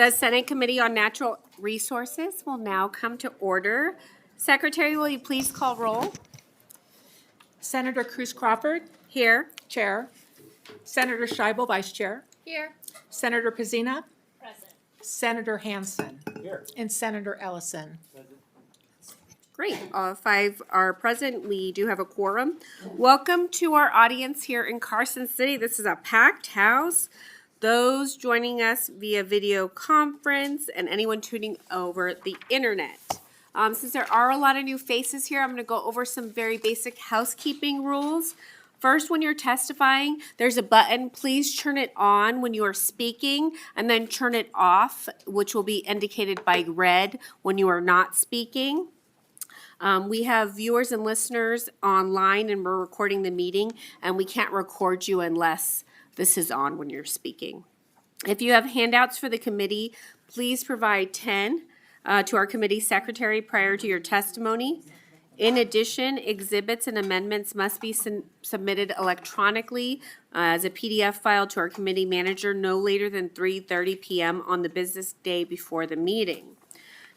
The Senate Committee on Natural Resources will now come to order. Secretary, will you please call roll? Senator Cruz Crawford, Here. Chair. Senator Scheibel, Vice Chair. Here. Senator Pazina. Present. Senator Hansen. Here. And Senator Ellison. Great. All five are present. We do have a quorum. Welcome to our audience here in Carson City. This is a packed house. Those joining us via video conference and anyone tuning over the internet. Since there are a lot of new faces here, I'm going to go over some very basic housekeeping rules. First, when you're testifying, there's a button. Please turn it on when you are speaking and then turn it off, which will be indicated by red when you are not speaking. We have viewers and listeners online and we're recording the meeting, and we can't record you unless this is on when you're speaking. If you have handouts for the committee, please provide 10 to our committee secretary prior to your testimony. In addition, exhibits and amendments must be submitted electronically as a PDF file to our committee manager no later than 3:30 p.m. on the business day before the meeting.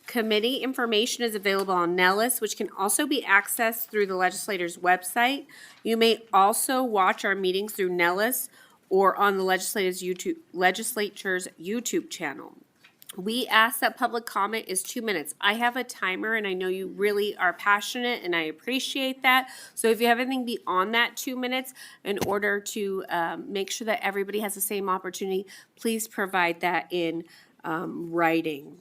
Committee information is available on Nellis, which can also be accessed through the legislator's website. You may also watch our meetings through Nellis or on the legislature's YouTube channel. We ask that public comment is 2 minutes. I have a timer, and I know you really are passionate, and I appreciate that. So if you have anything beyond that 2 minutes, in order to make sure that everybody has the same opportunity, please provide that in writing.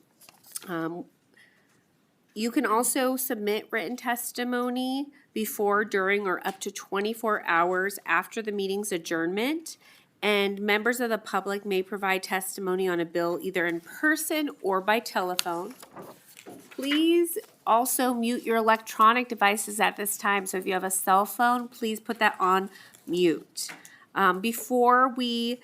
You can also submit written testimony before, during, or up to 24 hours after the meeting's adjournment. And members of the public may provide testimony on a bill either in person or by telephone. Please also mute your electronic devices at this time. So if you have a cell phone, please put that on mute. Before we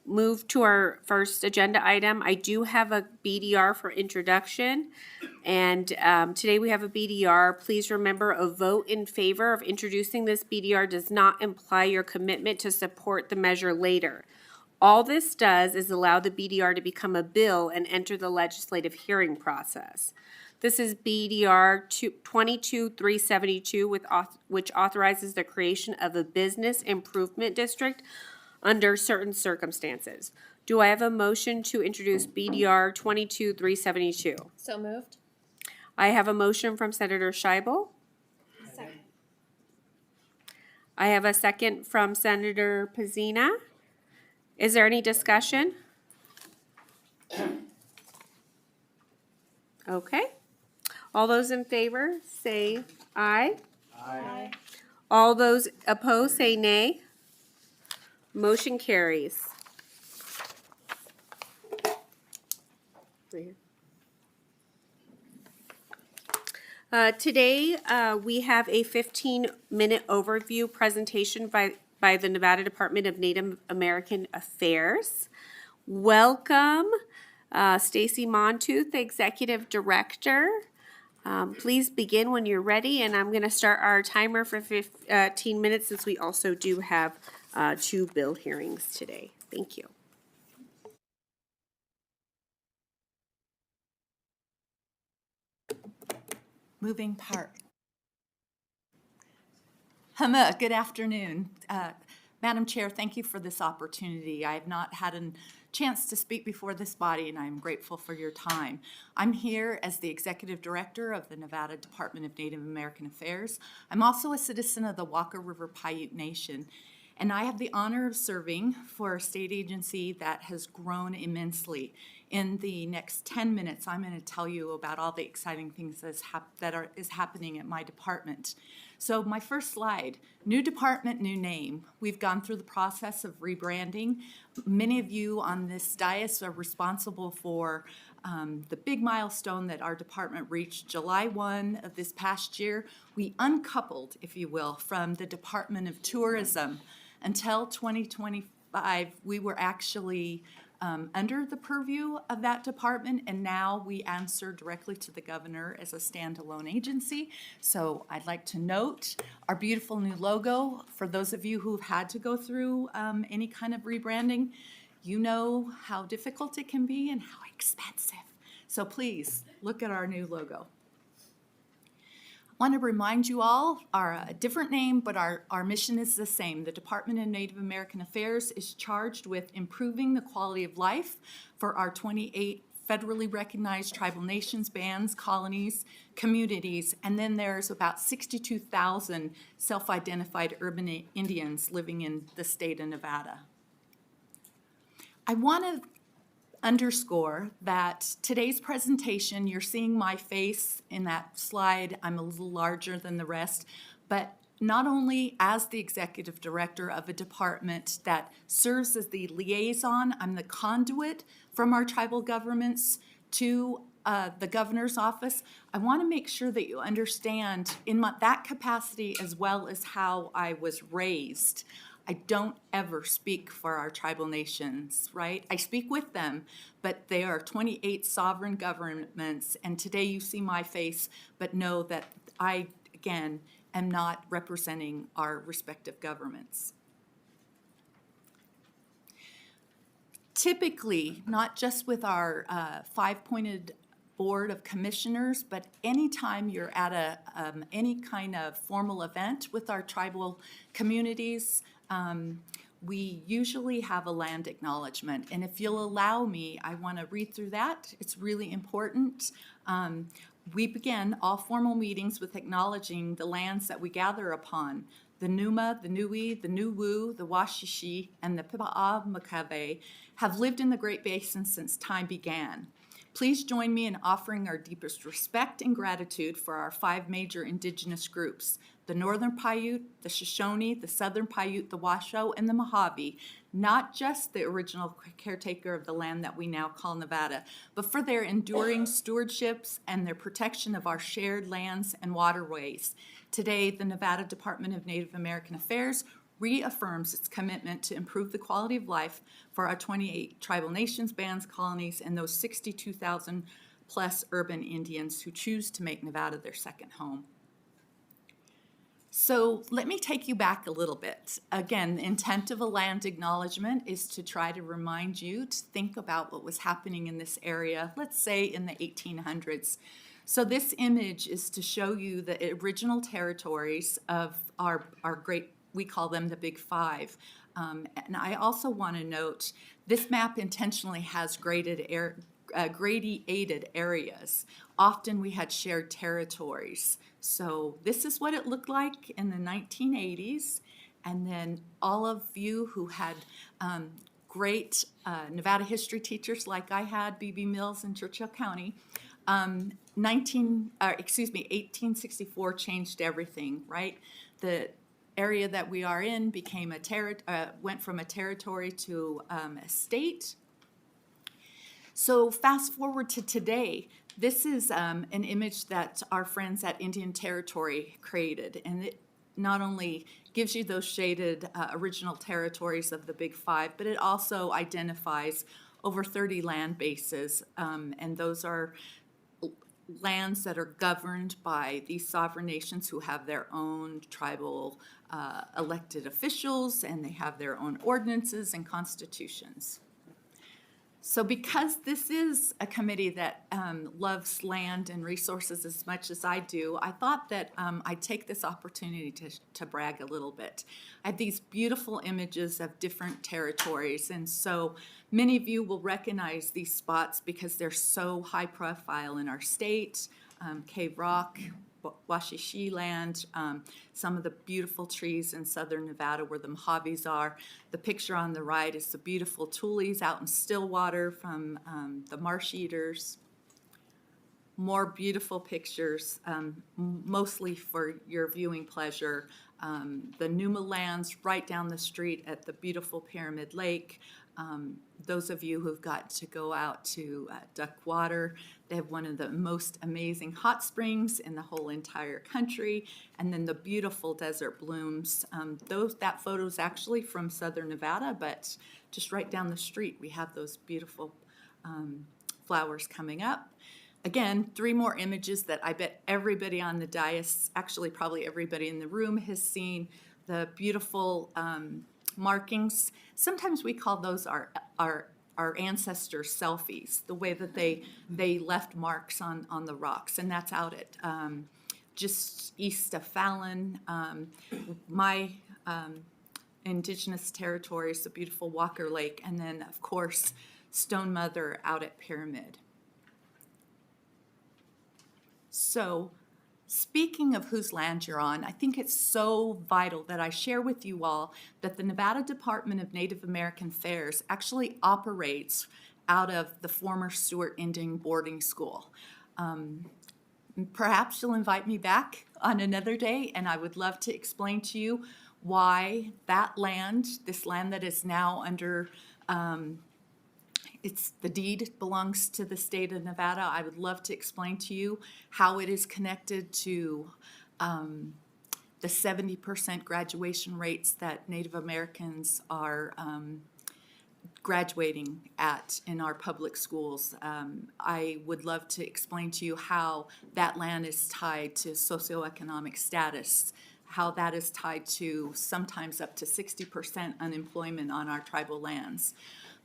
move to our first agenda item, I do have a BDR for introduction. And today we have a BDR. Please remember, a vote in favor of introducing this BDR does not imply your commitment to support the measure later. All this does is allow the BDR to become a bill and enter the legislative hearing process. This is BDR 22-372, which authorizes the creation of a business improvement district under certain circumstances. Do I have a motion to introduce BDR 22-372? So moved. I have a motion from Senator Scheibel. Second. I have a second from Senator Pazina. Is there any discussion? Okay. All those in favor say aye. Aye. All those opposed say nay. Motion carries. Today, we have a 15-minute overview presentation by the Nevada Department of Native American Affairs. Welcome, Stacy Montooth, Executive Director. Please begin when you're ready, and I'm going to start our timer for 15 minutes since we also do have 2 bill hearings today. Thank you. Moving part. Good afternoon. Madam Chair, thank you for this opportunity. I have not had a chance to speak before this body, and I'm grateful for your time. I'm here as the Executive Director of the Nevada Department of Native American Affairs. I'm also a citizen of the Walker River Paiute Nation, and I have the honor of serving for a state agency that has grown immensely. In the next 10 minutes, I'm going to tell you about all the exciting things that is happening at my department. So my first slide, new department, new name. We've gone through the process of rebranding. Many of you on this dais are responsible for the big milestone that our department reached July 1 of this past year. We uncoupled, if you will, from the Department of Tourism. Until 2025, we were actually under the purview of that department, and now we answer directly to the governor as a standalone agency. So I'd like to note our beautiful new logo. For those of you who've had to go through any kind of rebranding, You know how difficult it can be and how expensive. So please look at our new logo. I want to remind you all, our different name, but our mission is the same. The Department of Native American Affairs is charged with improving the quality of life for our 28 federally recognized tribal nations, bands, colonies, communities, and then there's about 62,000 self-identified urban Indians living in the state of Nevada. I want to underscore that today's presentation, you're seeing my face in that slide. I'm a little larger than the rest, but not only as the executive director of a department that serves as the liaison, I'm the conduit from our tribal governments to the governor's office. I want to make sure that you understand in that capacity as well as how I was raised. I don't ever speak for our tribal nations, right? I speak with them, but they are 28 sovereign governments, and today you see my face, but know that I, again, am not representing our respective governments. Typically, not just with our five-pointed board of commissioners, but anytime you're at any kind of formal event with our tribal communities, we usually have a land acknowledgement. And if you'll allow me, I want to read through that. It's really important. We begin all formal meetings with acknowledging the lands that we gather upon. The Numa, the Nui, the Nuwu, the Washishi, and the Pipa'amakabe have lived in the Great Basin since time began. Please join me in offering our deepest respect and gratitude for our 5 major indigenous groups: the Northern Paiute, the Shoshone, the Southern Paiute, the Washoe, and the Mojave, not just the original caretaker of the land that we now call Nevada, but for their enduring stewardships and their protection of our shared lands and waterways. Today, the Nevada Department of Native American Affairs reaffirms its commitment to improve the quality of life for our 28 tribal nations, bands, colonies, and those 62,000 plus urban Indians who choose to make Nevada their second home. So let me take you back a little bit. Again, the intent of a land acknowledgement is to try to remind you to think about what was happening in this area, let's say in the 1800s. So this image is to show you the original territories of our great, we call them the Big Five. And I also want to note, this map intentionally has gradiated areas. Often we had shared territories. So this is what it looked like in the 1980s. And then all of you who had great Nevada history teachers like I had, B.B. Mills in Churchill County, 1864 changed everything, right? The area that we are in became went from a territory to a state. So fast forward to today, this is an image that our friends at Indian Territory created, and it not only gives you those shaded original territories of the Big Five, but it also identifies over 30 land bases, and those are lands that are governed by these sovereign nations who have their own tribal elected officials, and they have their own ordinances and constitutions. So because this is a committee that loves land and resources as much as I do, I thought that I'd take this opportunity to brag a little bit. I have these beautiful images of different territories, and so many of you will recognize these spots because they're so high profile in our state. Cave Rock, Washishi land, some of the beautiful trees in southern Nevada where the Mojaves are. The picture on the right is the beautiful tules out in Stillwater from the Marsh Eaters. More beautiful pictures, mostly for your viewing pleasure. The Numa lands right down the street at the beautiful Pyramid Lake. Those of you who've got to go out to Duckwater, they have one of the most amazing hot springs in the whole entire country, and then the beautiful desert blooms. That photo is actually from southern Nevada, but just right down the street we have those beautiful flowers coming up. Again, 3 more images that I bet everybody on the dais, actually probably everybody in the room has seen. The beautiful markings. Sometimes we call those our ancestors' selfies, the way that they left marks on the rocks, and that's out at just east of Fallon. My indigenous territories, the beautiful Walker Lake, and then of course Stone Mother out at Pyramid. So, speaking of whose land you're on, I think it's so vital that I share with you all that the Nevada Department of Native American Affairs actually operates out of the former Stewart Indian boarding school. Perhaps you'll invite me back on another day, and I would love to explain to you why that land, this land that is now under the deed belongs to the state of Nevada. I would love to explain to you how it is connected to the 70% graduation rates that Native Americans are graduating at in our public schools. I would love to explain to you how that land is tied to socioeconomic status, how that is tied to sometimes up to 60% unemployment on our tribal lands.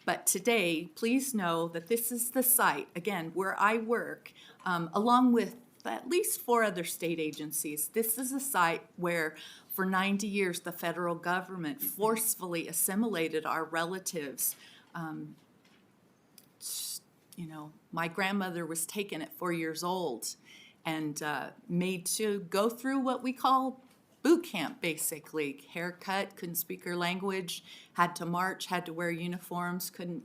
But today, please know that this is the site, again, where I work, along with at least 4 other state agencies. This is a site where for 90 years the federal government forcefully assimilated our relatives. My grandmother was taken at 4 years old and made to go through what we call boot camp, basically. Haircut, couldn't speak her language, had to march, had to wear uniforms, couldn't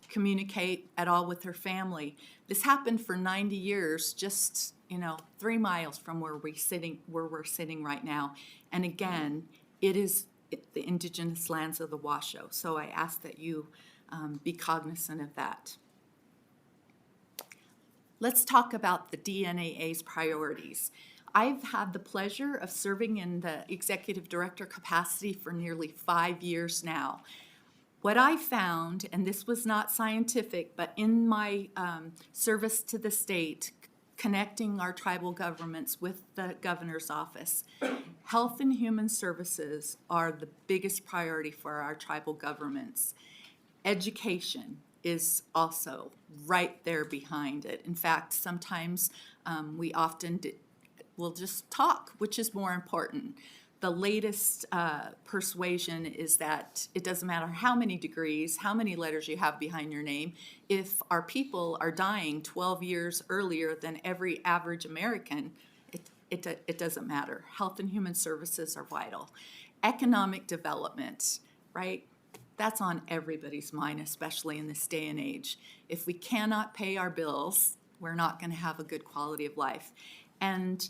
communicate at all with her family. This happened for 90 years, just 3 miles from where we're sitting right now. And again, it is the indigenous lands of the Washoe. So I ask that you be cognizant of that. Let's talk about the DNAA's priorities. I've had the pleasure of serving in the executive director capacity for nearly 5 years now. What I found, and this was not scientific, but in my service to the state, connecting our tribal governments with the governor's office, health and human services are the biggest priority for our tribal governments. Education is also right there behind it. In fact, sometimes we often we'll just talk, which is more important. The latest persuasion is that it doesn't matter how many degrees, how many letters you have behind your name, if our people are dying 12 years earlier than every average American, it doesn't matter. Health and human services are vital. Economic development, right? That's on everybody's mind, especially in this day and age. If we cannot pay our bills, we're not going to have a good quality of life. And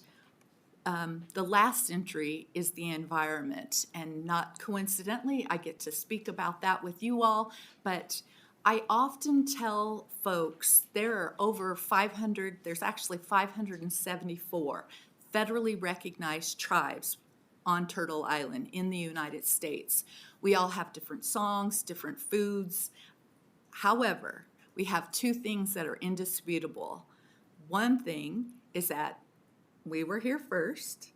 the last entry is the environment, and not coincidentally, I get to speak about that with you all, but I often tell folks there are over 500, there's actually 574 federally recognized tribes on Turtle Island in the United States. We all have different songs, different foods. However, we have 2 things that are indisputable. One thing is that we were here first.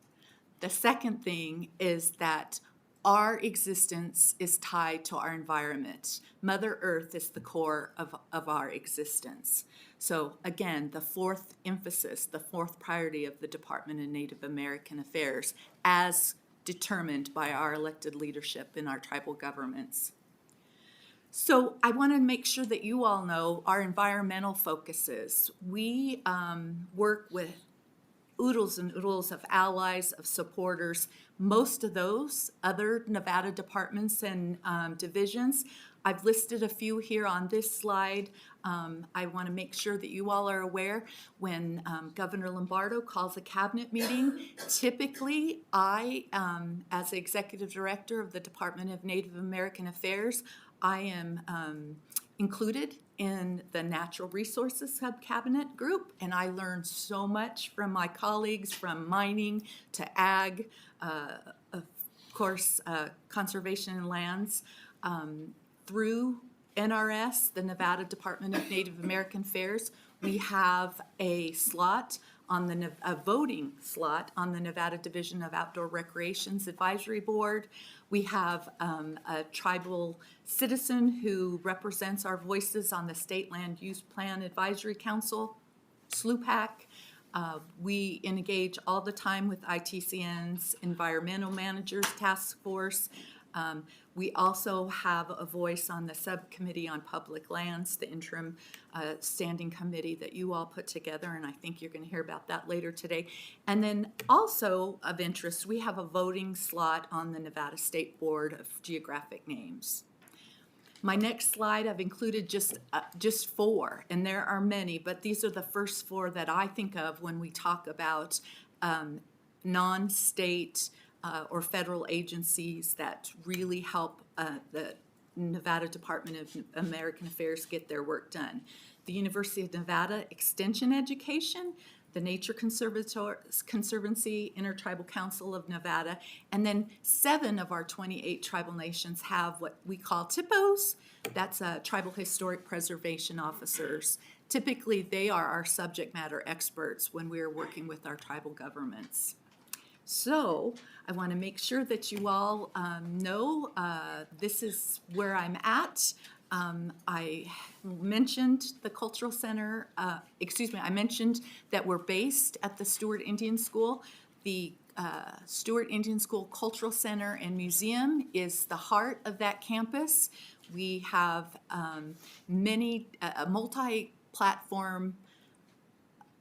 The second thing is that our existence is tied to our environment. Mother Earth is the core of our existence. So again, the 4th emphasis, the 4th priority of the Department of Native American Affairs, as determined by our elected leadership in our tribal governments. So I want to make sure that you all know our environmental focuses. We work with oodles and oodles of allies, of supporters. Most of those other Nevada departments and divisions, I've listed a few here on this slide. I want to make sure that you all are aware when Governor Lombardo calls a cabinet meeting, typically I, as executive director of the Department of Native American Affairs, I am included in the Natural Resources Sub-Cabinet group, and I learned so much from my colleagues, from mining to ag, of course, conservation and lands, through NRS, the Nevada Department of Native American Affairs. We have a slot on a voting slot on the Nevada Division of Outdoor Recreations Advisory Board. We have a tribal citizen who represents our voices on the State Land Use Plan Advisory Council, SLUPAC. We engage all the time with ITCN's Environmental Managers Task Force. We also have a voice on the Subcommittee on Public Lands, the interim standing committee that you all put together, and I think you're going to hear about that later today. And then also of interest, we have a voting slot on the Nevada State Board of Geographic Names. My next slide, I've included just 4, and there are many, but these are the first 4 that I think of when we talk about non-state or federal agencies that really help the Nevada Department of American Affairs get their work done. The University of Nevada Extension Education, the Nature Conservancy, Intertribal Council of Nevada, and then 7 of our 28 tribal nations have what we call THPOs. That's Tribal Historic Preservation Officers. Typically, they are our subject matter experts when we are working with our tribal governments. So I want to make sure that you all know this is where I'm at. I mentioned the Cultural Center, I mentioned that we're based at the Stewart Indian School. The Stewart Indian School Cultural Center and Museum is the heart of that campus. We have a multi-platform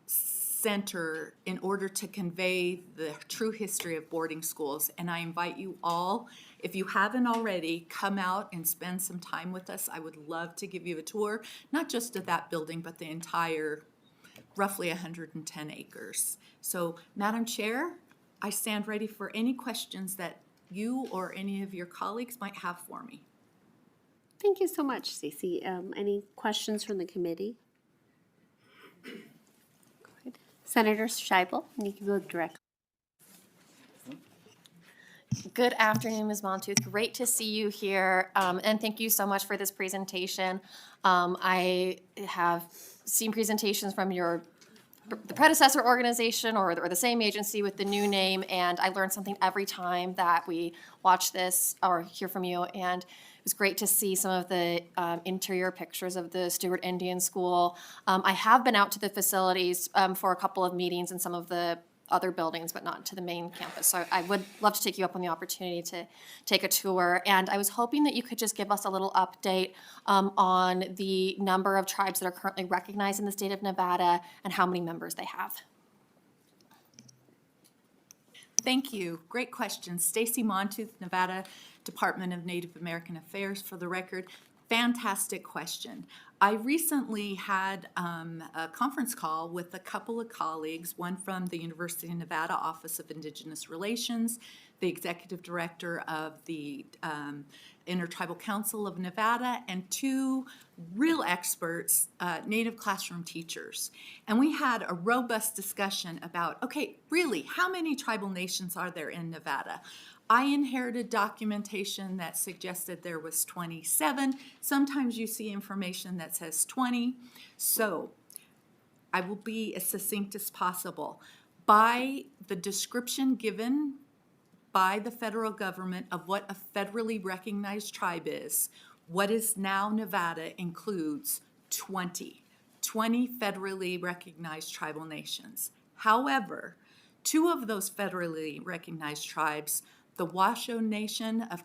center in order to convey the true history of boarding schools. And I invite you all, if you haven't already, come out and spend some time with us. I would love to give you a tour, not just of that building, but the entire roughly 110 acres. So, Madam Chair, I stand ready for any questions that you or any of your colleagues might have for me. Thank you so much, Stacey. Any questions from the committee? Senator Scheibel, you can go direct. Good afternoon, Ms. Montuth. Great to see you here, and thank you so much for this presentation. I have seen presentations from the predecessor organization or the same agency with the new name, and I learn something every time that we watch this or hear from you. And it was great to see some of the interior pictures of the Stewart Indian School. I have been out to the facilities for a couple of meetings in some of the other buildings, but not to the main campus. So I would love to take you up on the opportunity to take a tour. And I was hoping that you could just give us a little update on the number of tribes that are currently recognized in the state of Nevada and how many members they have. Thank you. Great question. Stacy Montooth, Nevada Department of Native American Affairs, for the record. Fantastic question. I recently had a conference call with a couple of colleagues, one from the University of Nevada Office of Indigenous Relations, the executive director of the Intertribal Council of Nevada, and 2 real experts, Native classroom teachers. And we had a robust discussion about, okay, really, how many tribal nations are there in Nevada? I inherited documentation that suggested there was 27. Sometimes you see information that says 20. So I will be as succinct as possible. By the description given by the federal government of what a federally recognized tribe is, what is now Nevada includes 20 federally recognized tribal nations. However, 2 of those federally recognized tribes, the Washoe Nation of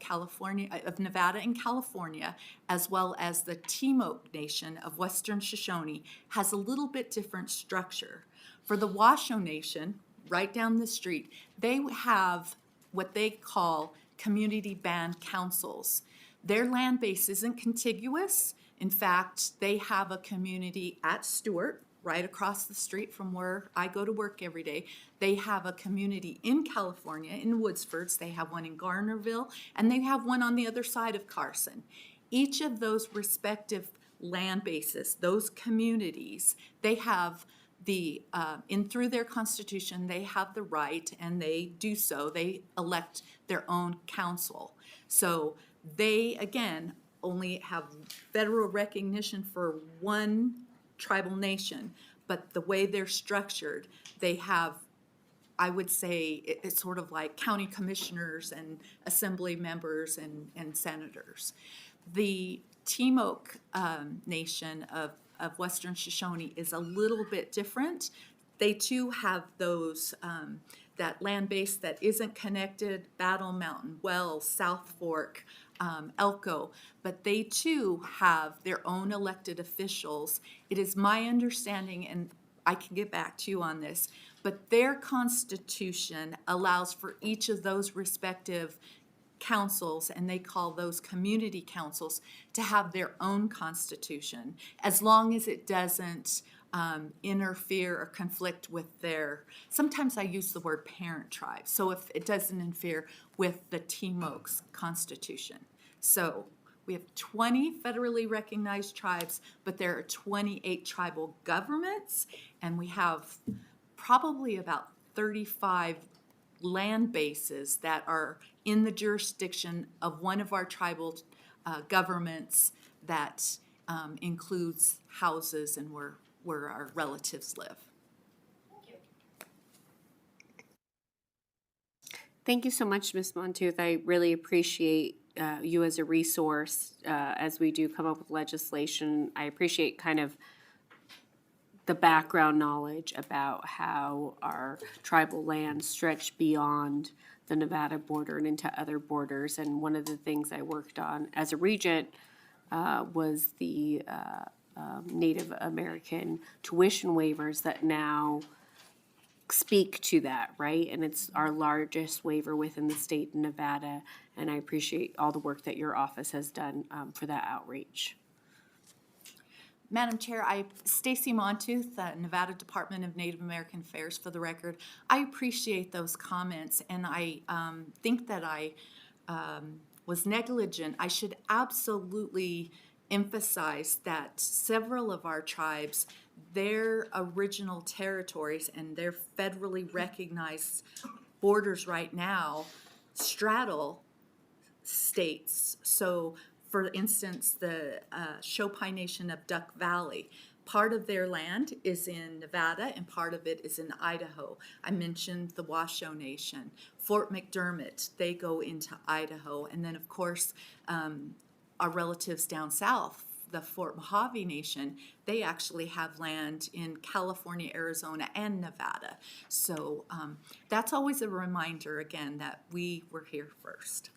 Nevada and California, as well as the Timok Nation of Western Shoshone, has a little bit different structure. For the Washoe Nation, right down the street, they have what they call community band councils. Their land base isn't contiguous. In fact, they have a community at Stewart, right across the street from where I go to work every day. They have a community in California, in Woodsfords. They have one in Garnerville, and they have one on the other side of Carson. Each of those respective land bases, those communities, they have through their constitution, they have the right, and they do so, they elect their own council. So they, again, only have federal recognition for one tribal nation, but the way they're structured, they have I would say it's sort of like county commissioners and assembly members and senators. The Timok Nation of Western Shoshone is a little bit different. They too have those, that land base that isn't connected, Battle Mountain, Wells, South Fork, Elko, but they too have their own elected officials. It is my understanding, and I can get back to you on this, but their constitution allows for each of those respective councils, and they call those community councils, to have their own constitution, as long as it doesn't interfere or conflict with their, sometimes I use the word parent tribe, so if it doesn't interfere with the Timok's constitution. So we have 20 federally recognized tribes, but there are 28 tribal governments, and we have probably about 35 land bases that are in the jurisdiction of one of our tribal governments that includes houses and where our relatives live. Thank you so much, Ms. Montooth. I really appreciate you as a resource as we do come up with legislation. I appreciate kind of the background knowledge about how our tribal lands stretch beyond the Nevada border and into other borders. And one of the things I worked on as a regent was the Native American tuition waivers that now speak to that, right? And it's our largest waiver within the state of Nevada. And I appreciate all the work that your office has done for that outreach. Madam Chair, Stacy Montooth, Nevada Department of Native American Affairs, for the record. I appreciate those comments, and I think that I was negligent. I should absolutely emphasize that several of our tribes, their original territories and their federally recognized borders right now straddle states. So, for instance, the Shopai Nation of Duck Valley, part of their land is in Nevada and part of it is in Idaho. I mentioned the Washoe Nation. Fort McDermott, they go into Idaho. And then, of course, our relatives down south, the Fort Mojave Nation, they actually have land in California, Arizona, and Nevada. So that's always a reminder, again, that we were here first.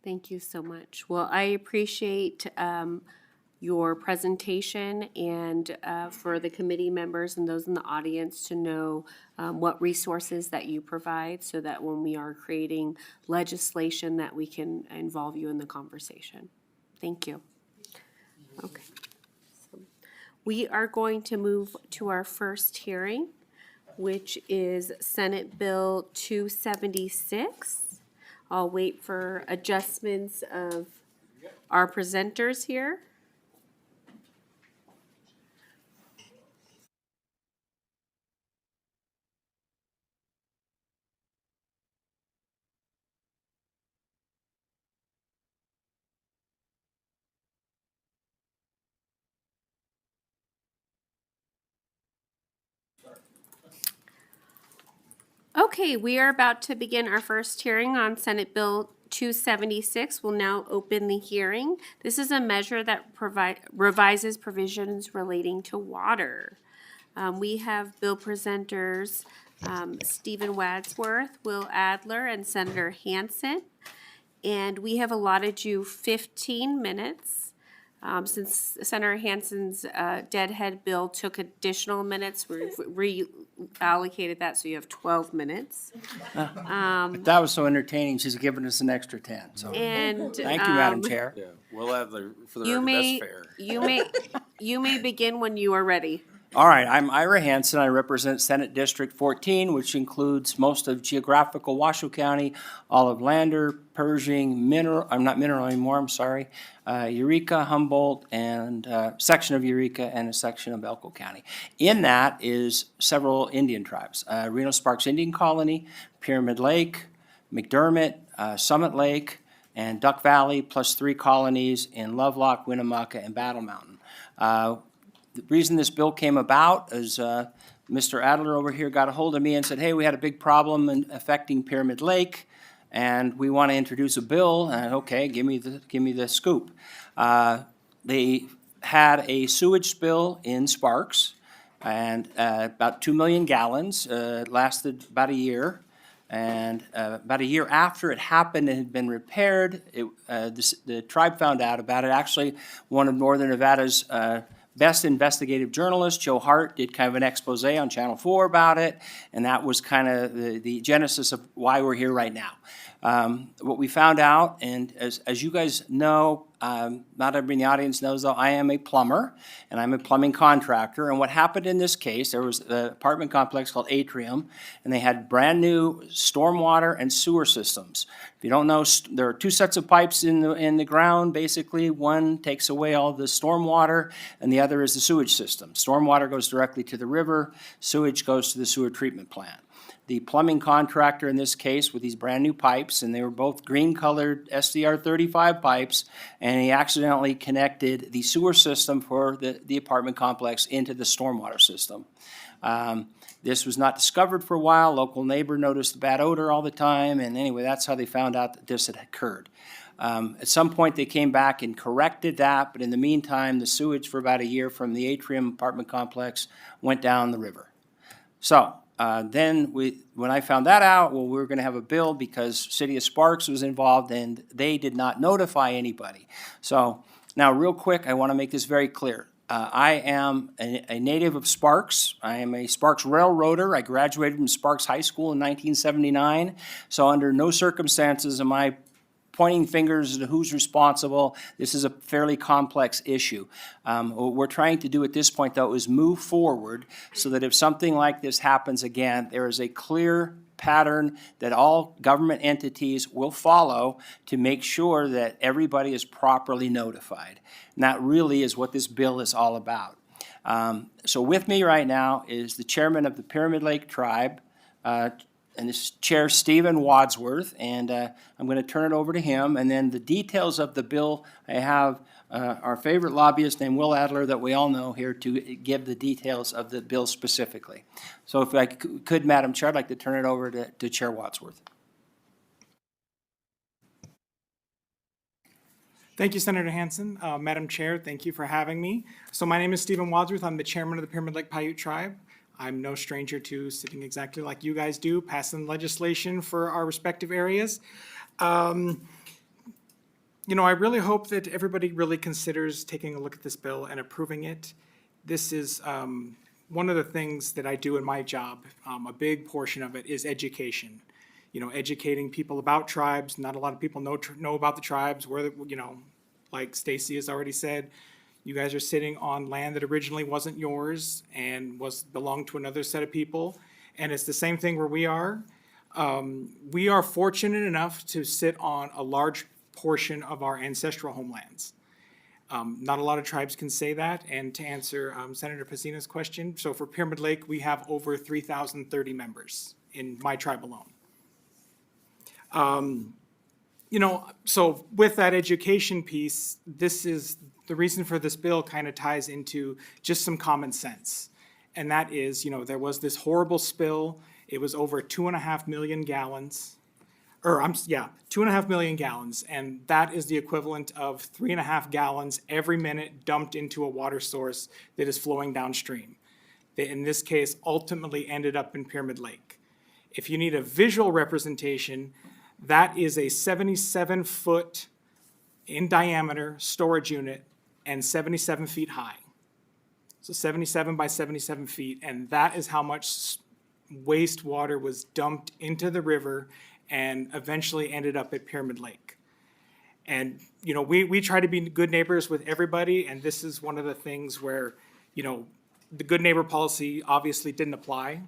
Thank you so much. Well, I appreciate your presentation and for the committee members and those in the audience to know what resources that you provide so that when we are creating legislation that we can involve you in the conversation. Thank you. Okay. So we are going to move to our first hearing, which is Senate Bill 276. I'll wait for adjustments of our presenters here. Okay, we are about to begin our first hearing on Senate Bill 276. We'll now open the hearing. This is a measure that revises provisions relating to water. We have bill presenters Stephen Wadsworth, Will Adler, and Senator Hansen. And we have allotted you 15 minutes. Since Senator Hansen's deadhead bill took additional minutes, we've reallocated that, so you have 12 minutes. That was so entertaining, she's given us an extra 10, so. And Thank you, Madam Chair. Yeah, we'll have the, for the you record, may that's fair. you may begin when you are ready. All right, I'm Ira Hansen. I represent Senate District 14, which includes most of geographical Washoe County, all of Lander, Pershing, Eureka, Humboldt, and a section of Eureka and a section of Elko County. In that is several Indian tribes, Reno Sparks Indian Colony, Pyramid Lake, McDermott, Summit Lake, and Duck Valley, plus 3 colonies in Lovelock, Winnemucca, and Battle Mountain. The reason this bill came about is Mr. Adler over here got a hold of me and said, hey, we had a big problem affecting Pyramid Lake, and we want to introduce a bill. And okay, give me the scoop. They had a sewage spill in Sparks, and about 2 million gallons. It lasted about a year. And about a year after it happened and had been repaired, the tribe found out about it. Actually, one of Northern Nevada's best investigative journalists, Joe Hart, did kind of an expose on Channel 4 about it, and that was kind of the genesis of why we're here right now. What we found out, and as you guys know, not everybody in the audience knows though, I am a plumber, and I'm a plumbing contractor, and what happened in this case, there was an apartment complex called Atrium, and they had brand new stormwater and sewer systems. If you don't know, there are two sets of pipes in the ground, basically. One takes away all the stormwater, and the other is the sewage system. Stormwater goes directly to the river, sewage goes to the sewer treatment plant. The plumbing contractor in this case with these brand new pipes, and they were both green colored SDR 35 pipes, and he accidentally connected the sewer system for the apartment complex into the stormwater system. This was not discovered for a while. Local neighbor noticed the bad odor all the time, and anyway, that's how they found out that this had occurred. At some point, they came back and corrected that, but in the meantime, the sewage for about a year from the Atrium apartment complex went down the river. So, then when I found that out, well, we were going to have a bill because City of Sparks was involved and they did not notify anybody. So now real quick, I want to make this very clear. I am a native of Sparks. I am a Sparks railroader. I graduated from Sparks High School in 1979. So under no circumstances am I pointing fingers at who's responsible. This is a fairly complex issue. What we're trying to do at this point, though, is move forward so that if something like this happens again, there is a clear pattern that all government entities will follow to make sure that everybody is properly notified. And that really is what this bill is all about. So with me right now is the chairman of the Pyramid Lake Tribe, and this is Chair Stephen Wadsworth, and I'm going to turn it over to him. And then the details of the bill, I have our favorite lobbyist named Will Adler that we all know here to give the details of the bill specifically. So if I could, Madam Chair, I'd like to turn it over to Chair Wadsworth. Thank you, Senator Hansen. Madam Chair, thank you for having me. So my name is Stephen Wadsworth. I'm the chairman of the Pyramid Lake Paiute Tribe. I'm no stranger to sitting exactly like you guys do, passing legislation for our respective areas. You know, I really hope that everybody really considers taking a look at this bill and approving it. This is one of the things that I do in my job. A big portion of it is education. You know, educating people about tribes. Not a lot of people know about the tribes. Where, you know, like Stacy has already said, you guys are sitting on land that originally wasn't yours and belonged to another set of people. And it's the same thing where we are. We are fortunate enough to sit on a large portion of our ancestral homelands. Not a lot of tribes can say that. And to answer Senator Pacina's question, so for Pyramid Lake, we have over 3,030 members in my tribe alone. You know, so with that education piece, this is the reason for this bill kind of ties into just some common sense. And that is, you know, there was this horrible spill. It was over 2.5 million gallons, 2.5 million gallons. And that is the equivalent of 3.5 gallons every minute dumped into a water source that is flowing downstream. That in this case ultimately ended up in Pyramid Lake. If you need a visual representation, that is a 77-foot in diameter storage unit and 77 feet high. So 77 by 77 feet, and that is how much wastewater was dumped into the river and eventually ended up at Pyramid Lake. And, you know, we try to be good neighbors with everybody, and this is one of the things where, you know, the good neighbor policy obviously didn't apply.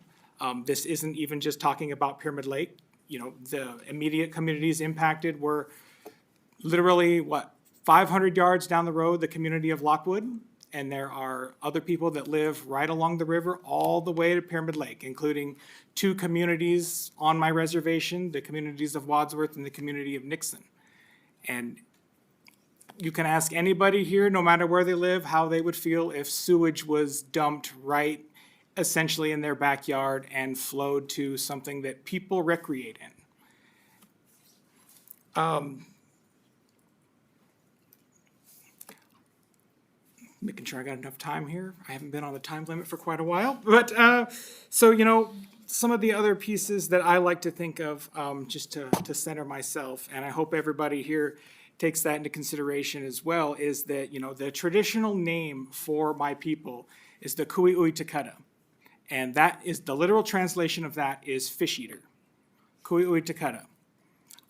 This isn't even just talking about Pyramid Lake. You know, the immediate communities impacted were literally, 500 yards down the road, the community of Lockwood. And there are other people that live right along the river all the way to Pyramid Lake, including 2 communities on my reservation, the communities of Wadsworth and the community of Nixon. And you can ask anybody here, no matter where they live, how they would feel if sewage was dumped right essentially in their backyard and flowed to something that people recreate in. Making sure I got enough time here. I haven't been on the time limit for quite a while, but so some of the other pieces that I like to think of, just to center myself, and I hope everybody here takes that into consideration as well, is that the traditional name for my people is the Kui'ui Takata, and that is the literal translation of that is fish eater. Kui'ui Takata.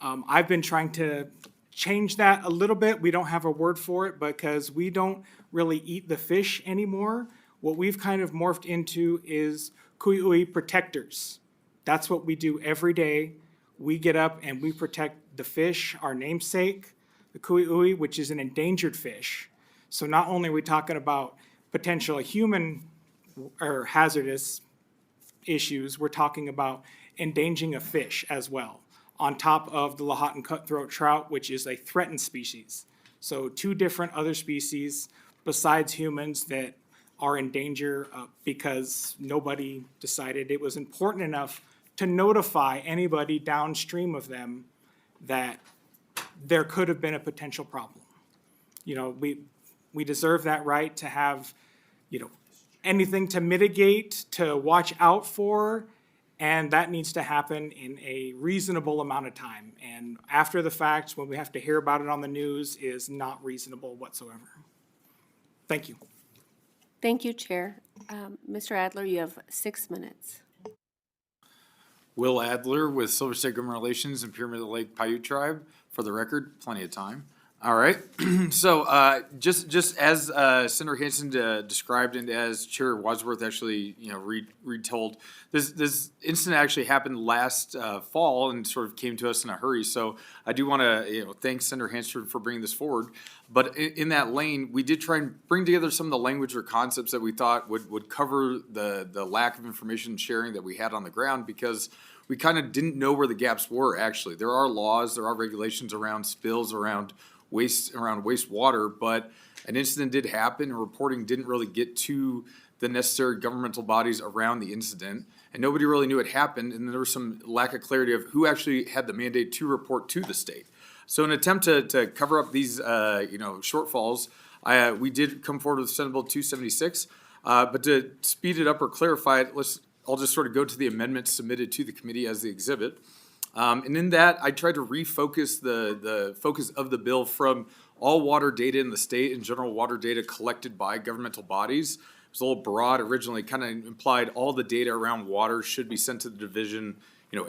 I've been trying to change that a little bit. We don't have a word for it because we don't really eat the fish anymore. What we've kind of morphed into is Kui'ui protectors. That's what we do every day. We get up and we protect the fish, our namesake, the Kui'ui, which is an endangered fish. So not only are we talking about potential human or hazardous issues, we're talking about endangering a fish as well, on top of the Lahontan cutthroat trout, which is a threatened species. So 2 different other species besides humans that are in danger because nobody decided it was important enough to notify anybody downstream of them that there could have been a potential problem. We deserve that right to have, anything to mitigate, to watch out for, and that needs to happen in a reasonable amount of time. And after the fact, when we have to hear about it on the news, is not reasonable whatsoever. Thank you. Thank you, Chair. Mr. Adler, you have 6 minutes. Will Adler with Silver State Government Relations and Pyramid Lake Paiute Tribe. For the record, plenty of time. All right. So just as Senator Hanson described and as Chair Wadsworth actually retold, this incident actually happened last fall and sort of came to us in a hurry. So I do want to thank Senator Hanson for bringing this forward. But in that lane, we did try and bring together some of the language or concepts that we thought would cover the lack of information sharing that we had on the ground, because we kind of didn't know where the gaps were. Actually, there are laws, there are regulations around spills, around wastewater, but an incident did happen and reporting didn't really get to the necessary governmental bodies around the incident, and nobody really knew it happened, and there was some lack of clarity of who actually had the mandate to report to the state. So in an attempt to cover up these shortfalls, we did come forward with Senate Bill 276, but to speed it up or clarify it, I'll just sort of go to the amendments submitted to the committee as the exhibit. And in that, I tried to refocus the focus of the bill from all water data in the state and general water data collected by governmental bodies. It was a little broad originally, kind of implied all the data around water should be sent to the division,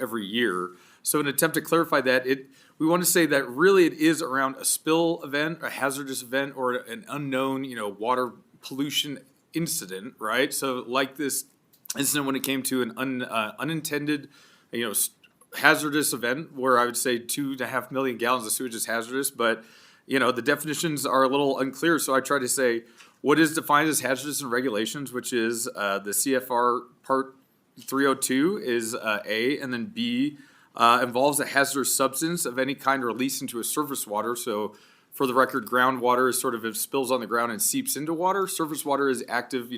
every year. So in an attempt to clarify that, we want to say that really it is around a spill event, a hazardous event, or an unknown, water pollution incident, right? So like this incident when it came to an unintended, hazardous event where I would say 2.5 million gallons of sewage is hazardous, but the definitions are a little unclear. So I try to say what is defined as hazardous in regulations, which is the CFR Part 302 is A, and then B involves a hazardous substance of any kind released into a surface water. So for the record, groundwater is sort of, it spills on the ground and seeps into water. Surface water is active,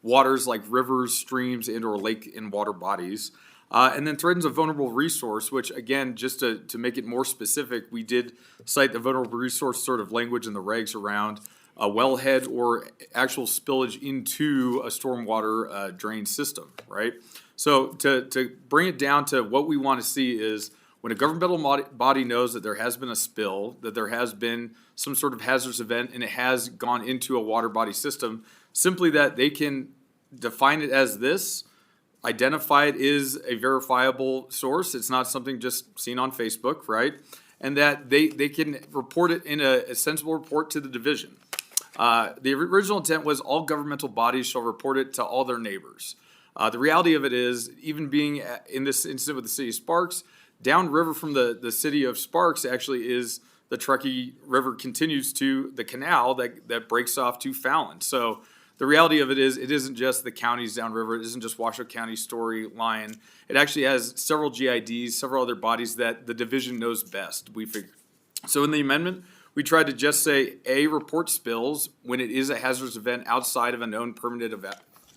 waters like rivers, streams, and or lake and water bodies. And then threatens a vulnerable resource, which again, just to make it more specific, we did cite the vulnerable resource sort of language in the regs around a wellhead or actual spillage into a stormwater drain system, right? So to bring it down to what we want to see is when a governmental body knows that there has been a spill, that there has been some sort of hazardous event and it has gone into a water body system, simply that they can define it as this, identify it is a verifiable source. It's not something just seen on Facebook, right? And that they can report it in a sensible report to the division. The original intent was all governmental bodies shall report it to all their neighbors. The reality of it is, even being in this incident with the city of Sparks, downriver from the city of Sparks actually is the Truckee River continues to the canal that breaks off to Fallon. So the reality of it is, it isn't just the counties downriver. It isn't just Washoe County, Story, Lyon. It actually has several GIDs, several other bodies that the division knows best, we figure. So in the amendment, we tried to just say, A, report spills when it is a hazardous event outside of a known permitted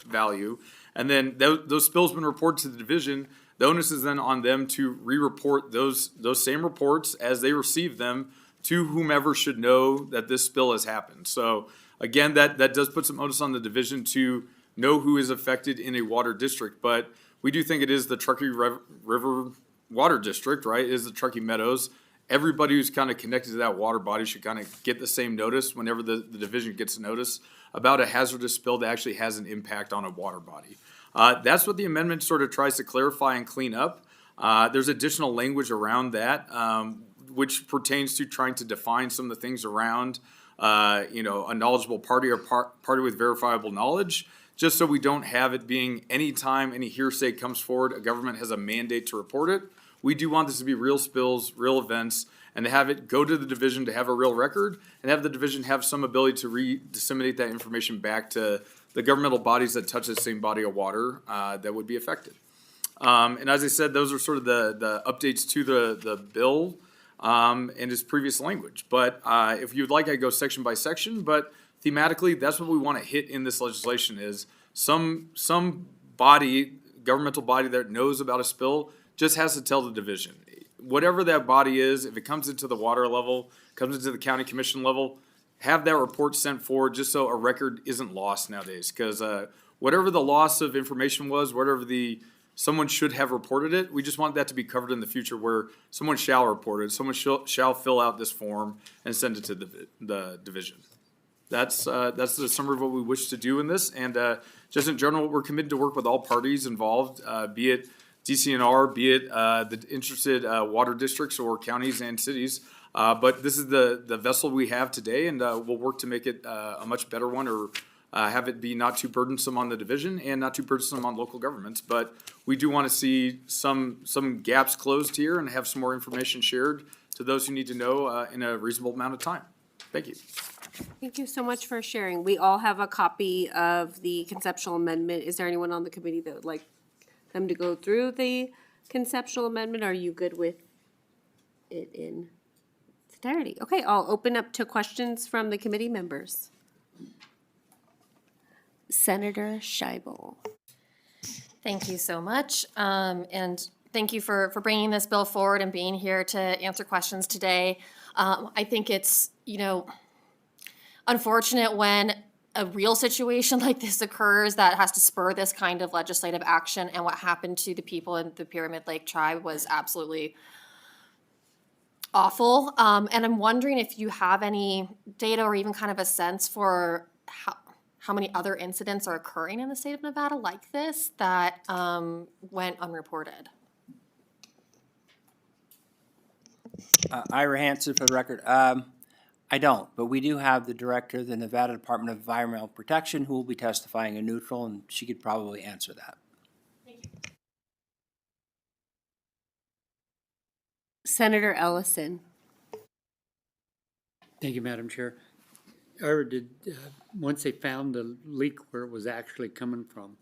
value. And then those spills been reported to the division. The onus is then on them to re-report those same reports as they receive them to whomever should know that this spill has happened. So again, that does put some onus on the division to know who is affected in a water district. But we do think it is the Truckee River Water District, right? It is the Truckee Meadows. Everybody who's kind of connected to that water body should kind of get the same notice whenever the division gets a notice about a hazardous spill that actually has an impact on a water body. That's what the amendment sort of tries to clarify and clean up. There's additional language around that, which pertains to trying to define some of the things around, a knowledgeable party or party with verifiable knowledge, just so we don't have it being anytime any hearsay comes forward, a government has a mandate to report it. We do want this to be real spills, real events, and to have it go to the division to have a real record, and have the division have some ability to disseminate that information back to the governmental bodies that touch the same body of water that would be affected. And as I said, those are sort of the updates to the bill and its previous language. But if you'd like, I go section by section, but thematically, that's what we want to hit in this legislation is some body, governmental body that knows about a spill just has to tell the division. Whatever that body is, if it comes into the water level, comes into the county commission level, have that report sent forward just so a record isn't lost nowadays. Because whatever the loss of information was, whatever someone should have reported it, we just want that to be covered in the future where someone shall report it, someone shall fill out this form and send it to the division. That's the summary of what we wish to do in this. And just in general, we're committed to work with all parties involved, be it DCNR, be it the interested water districts or counties and cities. But this is the vessel we have today, and we'll work to make it a much better one, or have it be not too burdensome on the division and not too burdensome on local governments. But we do want to see some gaps closed here and have some more information shared to those who need to know in a reasonable amount of time. Thank you. Thank you so much for sharing. We all have a copy of the conceptual amendment. Is there anyone on the committee that would like them to go through the conceptual amendment? Are you good with it in its entirety? Okay, I'll open up to questions from the committee members. Senator Scheibel. Thank you so much. And thank you for bringing this bill forward and being here to answer questions today. I think it's, unfortunate when a real situation like this occurs that has to spur this kind of legislative action. And what happened to the people in the Pyramid Lake tribe was absolutely awful. And I'm wondering if you have any data or even kind of a sense for how many other incidents are occurring in the state of Nevada like this that went unreported. Ira Hansen for the record. I don't, but we do have the director of the Nevada Department of Environmental Protection who will be testifying in neutral, and she could probably answer that. Senator Ellison. Thank you, Madam Chair. Ira, once they found the leak where it was actually coming from,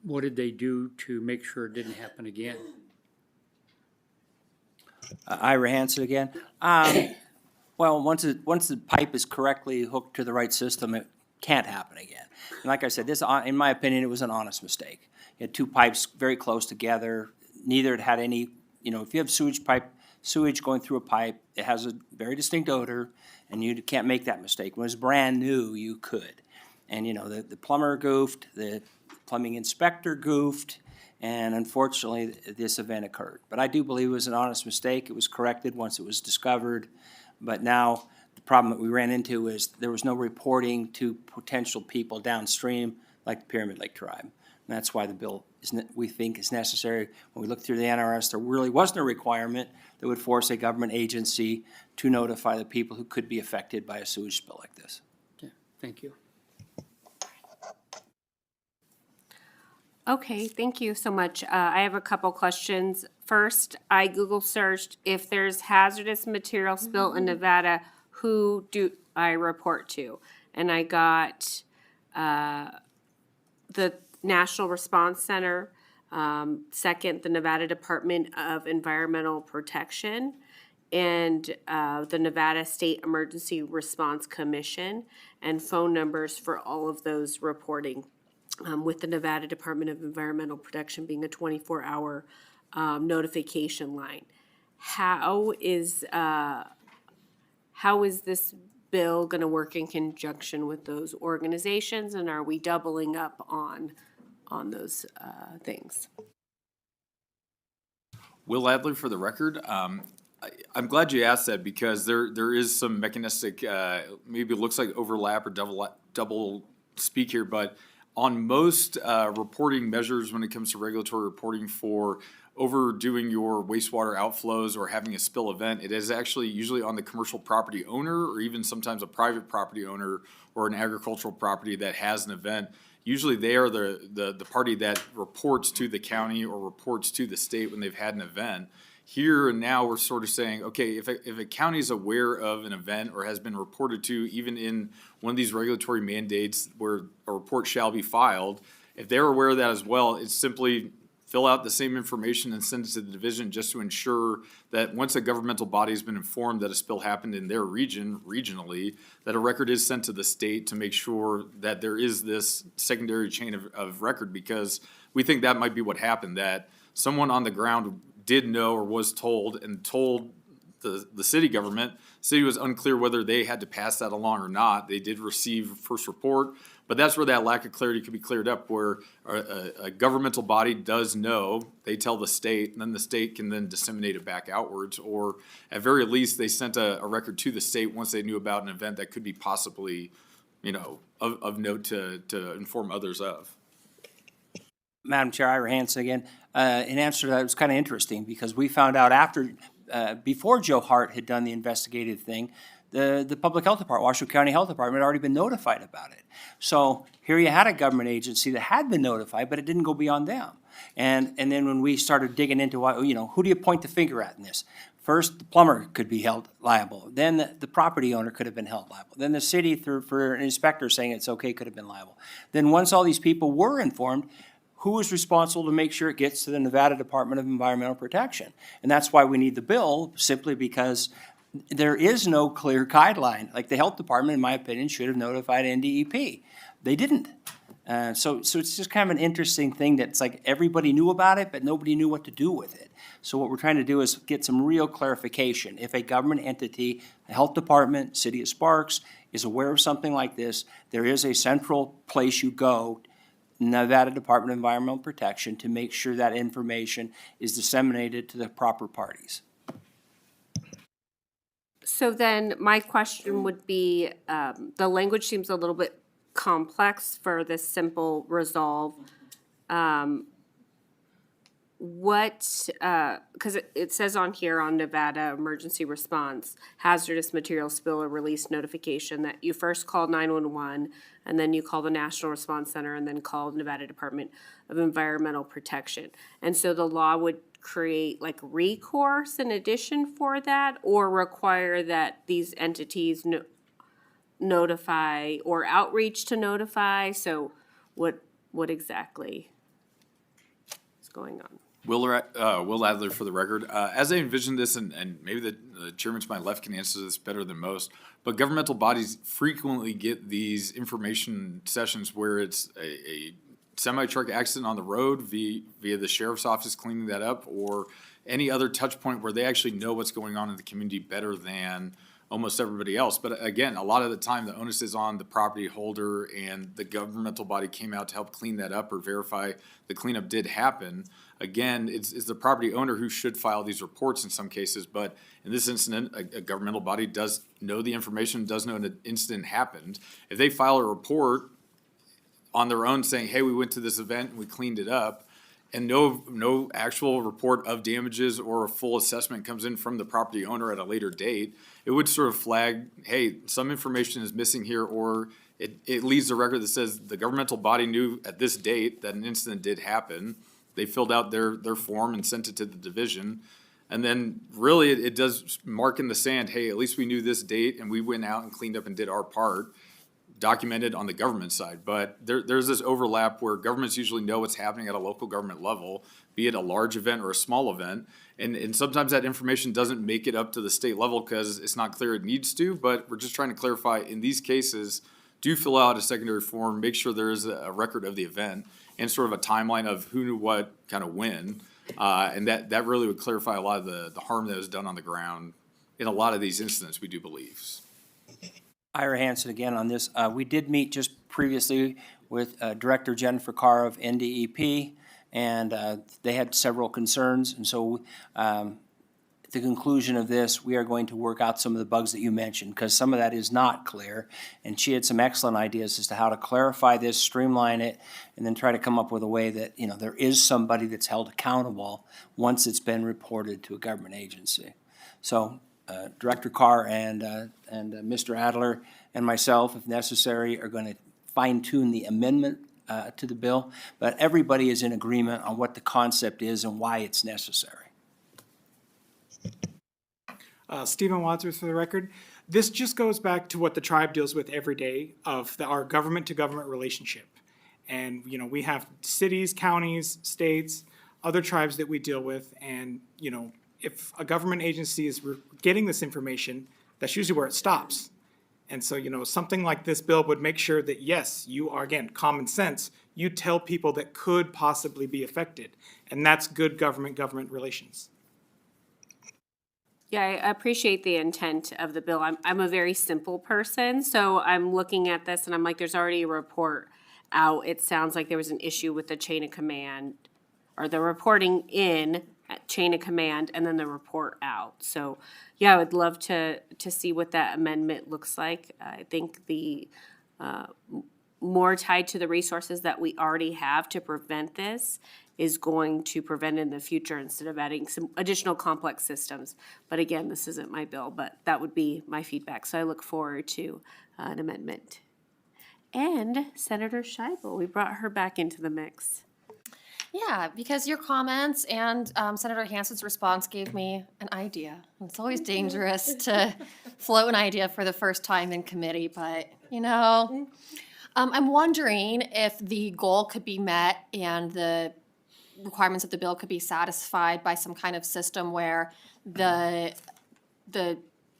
what did they do to make sure it didn't happen again? Ira Hansen again. Well, once the pipe is correctly hooked to the right system, it can't happen again. And like I said, this, in my opinion, it was an honest mistake. You had two pipes very close together. Neither had any, if you have sewage going through a pipe, it has a very distinct odor, and you can't make that mistake. When it was brand new, you could. And, the plumber goofed, the plumbing inspector goofed, and unfortunately, this event occurred. But I do believe it was an honest mistake. It was corrected once it was discovered. But now, the problem that we ran into is there was no reporting to potential people downstream like the Pyramid Lake tribe. And that's why the bill, we think, is necessary. When we looked through the NRS, there really wasn't a requirement that would force a government agency to notify the people who could be affected by a sewage spill like this. Okay, thank you. Okay, thank you so much. I have a couple questions. First, I Google searched if there's hazardous material spill in Nevada, who do I report to? And I got the National Response Center, second, the Nevada Department of Environmental Protection, and the Nevada State Emergency Response Commission, and phone numbers for all of those reporting, with the Nevada Department of Environmental Protection being a 24-hour notification line. How is this bill going to work in conjunction with those organizations, and are we doubling up on those things? Will Adler for the record. I'm glad you asked that because there is some mechanistic, maybe it looks like overlap or double speak here, but on most reporting measures when it comes to regulatory reporting for overdoing your wastewater outflows or having a spill event, it is actually usually on the commercial property owner or even sometimes a private property owner or an agricultural property that has an event. Usually they are the party that reports to the county or reports to the state when they've had an event. Here and now, we're sort of saying, okay, if a county is aware of an event or has been reported to, even in one of these regulatory mandates where a report shall be filed, if they're aware of that as well, it's simply fill out the same information and send it to the division just to ensure that once a governmental body has been informed that a spill happened in their region, regionally, that a record is sent to the state to make sure that there is this secondary chain of record, because we think that might be what happened, that someone on the ground did know or was told and told the city government. City was unclear whether they had to pass that along or not. They did receive first report, but that's where that lack of clarity could be cleared up, where a governmental body does know, they tell the state, and then the state can then disseminate it back outwards, or at very least, they sent a record to the state once they knew about an event that could be possibly, of note to inform others of. Madam Chair, Ira Hansen again. In answer to that, it was kind of interesting because we found out before Joe Hart had done the investigative thing, the Public Health Department, Washoe County Health Department, had already been notified about it. So here you had a government agency that had been notified, but it didn't go beyond them. And then when we started digging into who do you point the finger at in this? First, the plumber could be held liable. Then the property owner could have been held liable. Then the city, for an inspector saying it's okay, could have been liable. Then once all these people were informed, who is responsible to make sure it gets to the Nevada Department of Environmental Protection? And that's why we need the bill, simply because there is no clear guideline. Like the health department, in my opinion, should have notified NDEP. They didn't. So it's just kind of an interesting thing that's like everybody knew about it, but nobody knew what to do with it. So what we're trying to do is get some real clarification. If a government entity, the health department, City of Sparks, is aware of something like this, there is a central place you go, Nevada Department of Environmental Protection, to make sure that information is disseminated to the proper parties. So then my question would be, the language seems a little bit complex for this simple resolve. Because it says on here on Nevada Emergency Response, hazardous material spill or release notification, that you first call 911 and then you call the National Response Center and then call Nevada Department of Environmental Protection. And so the law would create like recourse in addition for that, or require that these entities notify or outreach to notify. So what exactly is going on? Will Adler for the record. As I envision this, and maybe the chairman to my left can answer this better than most, but governmental bodies frequently get these information sessions where it's a semi-truck accident on the road via the sheriff's office cleaning that up, or any other touch point where they actually know what's going on in the community better than almost everybody else. But again, a lot of the time the onus is on the property holder, and the governmental body came out to help clean that up or verify the cleanup did happen. Again, it's the property owner who should file these reports in some cases, but in this incident, a governmental body does know the information, does know an incident happened. If they file a report on their own saying, hey, we went to this event and we cleaned it up, and no actual report of damages or a full assessment comes in from the property owner at a later date, it would sort of flag, hey, some information is missing here, or it leaves a record that says the governmental body knew at this date that an incident did happen. They filled out their form and sent it to the division. And then really it does mark in the sand, hey, at least we knew this date and we went out and cleaned up and did our part, documented on the government side. But there's this overlap where governments usually know what's happening at a local government level. be it a large event or a small event. And sometimes that information doesn't make it up to the state level because it's not clear it needs to, but we're just trying to clarify in these cases, do fill out a secondary form, make sure there is a record of the event and sort of a timeline of who knew what, kind of when. And that really would clarify a lot of the harm that was done on the ground in a lot of these incidents, we do believe. Ira Hansen again on this. We did meet just previously with Director Jennifer Carr of NDEP, and they had several concerns. And so at the conclusion of this, we are going to work out some of the bugs that you mentioned, because some of that is not clear. And she had some excellent ideas as to how to clarify this, streamline it, and then try to come up with a way that, you know, there is somebody that's held accountable once it's been reported to a government agency. So Director Carr and Mr. Adler and myself, if necessary, are going to fine-tune the amendment to the bill, but everybody is in agreement on what the concept is and why it's necessary. Stephen Wadsworth for the record. This just goes back to what the tribe deals with every day of our government-to-government relationship. And, you know, we have cities, counties, states, other tribes that we deal with, and, you know, if a government agency is getting this information, that's usually where it stops. And so, you know, something like this bill would make sure that, yes, you are, again, common sense, you tell people that could possibly be affected. And that's good government relations. Yeah, I appreciate the intent of the bill. I'm a very simple person, so I'm looking at this and I'm like, there's already a report out. It sounds like there was an issue with the chain of command, or the reporting in chain of command and then the report out. So yeah, I would love to see what that amendment looks like. I think the more tied to the resources that we already have to prevent this is going to prevent in the future instead of adding some additional complex systems. But again, this isn't my bill, but that would be my feedback. So I look forward to an amendment. And Senator Scheibel, we brought her back into the mix. Yeah, because your comments and Senator Hansen's response gave me an idea. It's always dangerous to float an idea for the first time in committee, but, you know, I'm wondering if the goal could be met and the requirements of the bill could be satisfied by some kind of system where the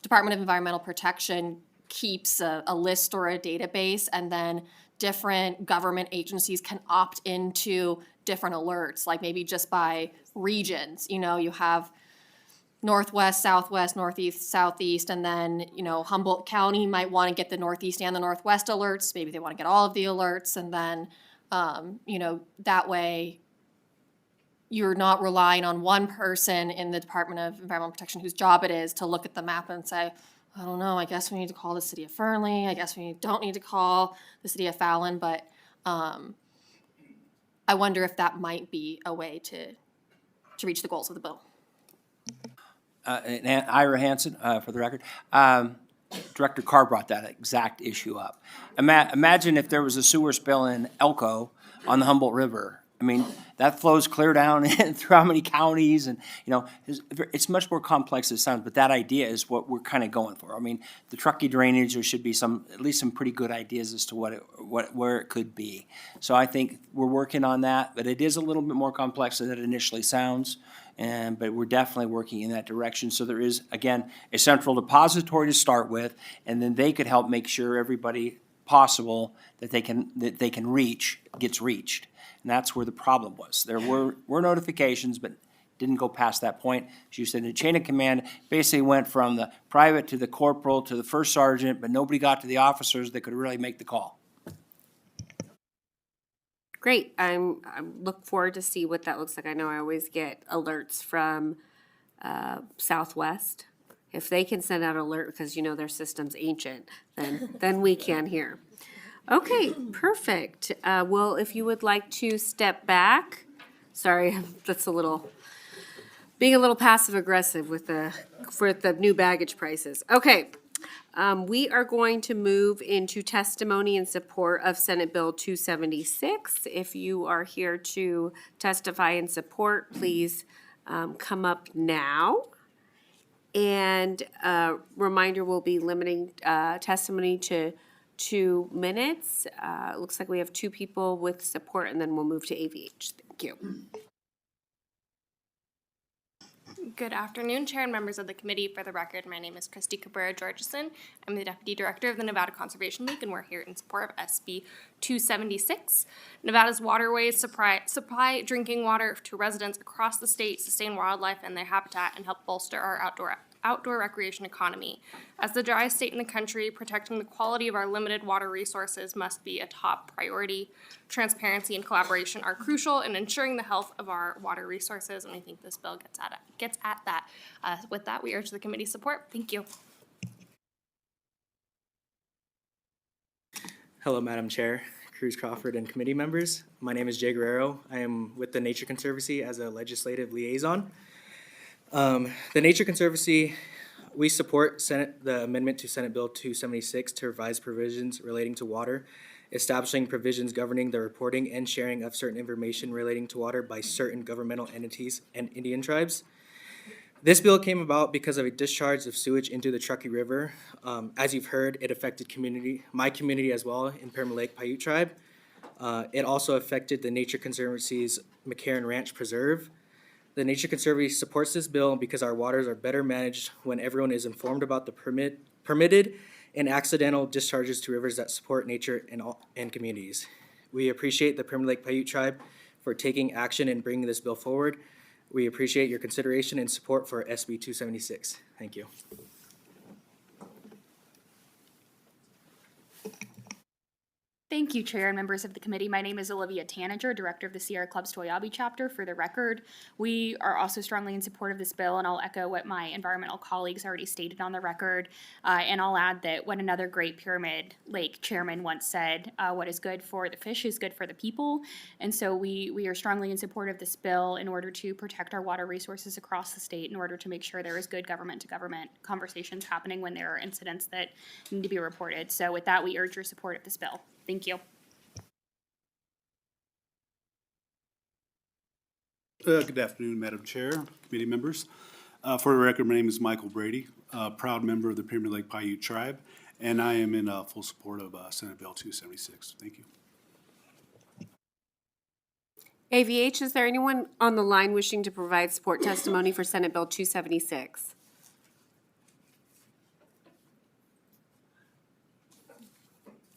Department of Environmental Protection keeps a list or a database, and then different government agencies can opt into different alerts, like maybe just by regions. You know, you have Northwest, Southwest, Northeast, Southeast, and then, you know, Humboldt County might want to get the Northeast and the Northwest alerts. Maybe they want to get all of the alerts, and then, you know, that way you're not relying on one person in the Department of Environmental Protection whose job it is to look at the map and say, I don't know, I guess we need to call the city of Fernley, I guess we don't need to call the city of Fallon, but I wonder if that might be a way to reach the goals of the bill. And Ira Hansen, for the record, Director Carr brought that exact issue up. Imagine if there was a sewer spill in Elko on the Humboldt River. I mean, that flows clear down through how many counties, and, you know, it's much more complex than it sounds, but that idea is what we're kind of going for. I mean, the Truckee drainage, there should be at least some pretty good ideas as to where it could be. So I think we're working on that, but it is a little bit more complex than it initially sounds. But we're definitely working in that direction. So there is, again, a central depository to start with, and then they could help make sure everybody possible that they can reach gets reached. And that's where the problem was. There were notifications, but didn't go past that point. As you said, the chain of command basically went from the private to the corporal to the first sergeant, but nobody got to the officers that could really make the call. Great. I look forward to see what that looks like. I know I always get alerts from Southwest. If they can send out alert because, you know, their system's ancient, then we can here. Okay, perfect. Well, if you would like to step back, sorry, that's being a little passive aggressive for the new baggage prices. Okay. We are going to move into testimony in support of Senate Bill 276. If you are here to testify in support, please come up now. And reminder, we'll be limiting testimony to 2 minutes. It looks like we have 2 people with support, and then we'll move to AVH. Thank you. Good afternoon, Chair and members of the committee. For the record, my name is Christy Cabrera-Georgeson. I'm the Deputy Director of the Nevada Conservation League, and we're here in support of SB 276. Nevada's waterways supply drinking water to residents across the state, sustain wildlife and their habitat, and help bolster our outdoor recreation economy. As the driest state in the country, protecting the quality of our limited water resources must be a top priority. Transparency and collaboration are crucial in ensuring the health of our water resources, and I think this bill gets at that. With that, we urge the committee's support. Thank you. Hello, Madam Chair, Cruz Crawford, and committee members. My name is Jay Guerrero. I am with the Nature Conservancy as a legislative liaison. The Nature Conservancy, we support the amendment to Senate Bill 276 to revise provisions relating to water, establishing provisions governing the reporting and sharing of certain information relating to water by certain governmental entities and Indian tribes. This bill came about because of a discharge of sewage into the Truckee River. As you've heard, it affected my community as well in Pyramid Lake Paiute Tribe. It also affected the Nature Conservancy's McCarran Ranch Preserve. The Nature Conservancy supports this bill because our waters are better managed when everyone is informed about the permitted and accidental discharges to rivers that support nature and communities. We appreciate the Pyramid Lake Paiute Tribe for taking action and bringing this bill forward. We appreciate your consideration and support for SB 276. Thank you. Thank you, Chair and members of the committee. My name is Olivia Tanager, Director of the Sierra Club's Toyabe chapter. For the record, we are also strongly in support of this bill, and I'll echo what my environmental colleagues already stated on the record. And I'll add that what another great Pyramid Lake chairman once said, what is good for the fish is good for the people. And so we are strongly in support of this bill in order to protect our water resources across the state, in order to make sure there is good government-to-government conversations happening when there are incidents that need to be reported. So with that, we urge your support of this bill. Thank you. Good afternoon, Madam Chair, committee members. For the record, my name is Michael Brady, proud member of the Pyramid Lake Paiute Tribe, and I am in full support of Senate Bill 276. Thank you. AVH, is there anyone on the line wishing to provide support testimony for Senate Bill 276?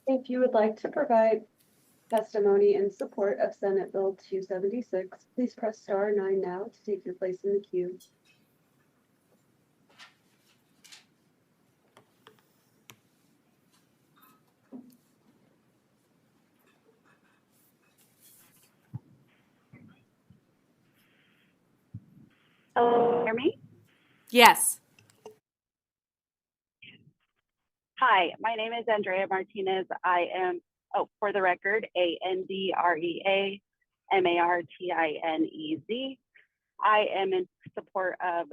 If you would like to provide testimony in support of Senate Bill 276, please press *9 now to take your place in the queue. Hello, hear me? Yes. Hi, my name is Andrea Martinez. I am, for the record, ANDREA MARTINEZ. I am in support of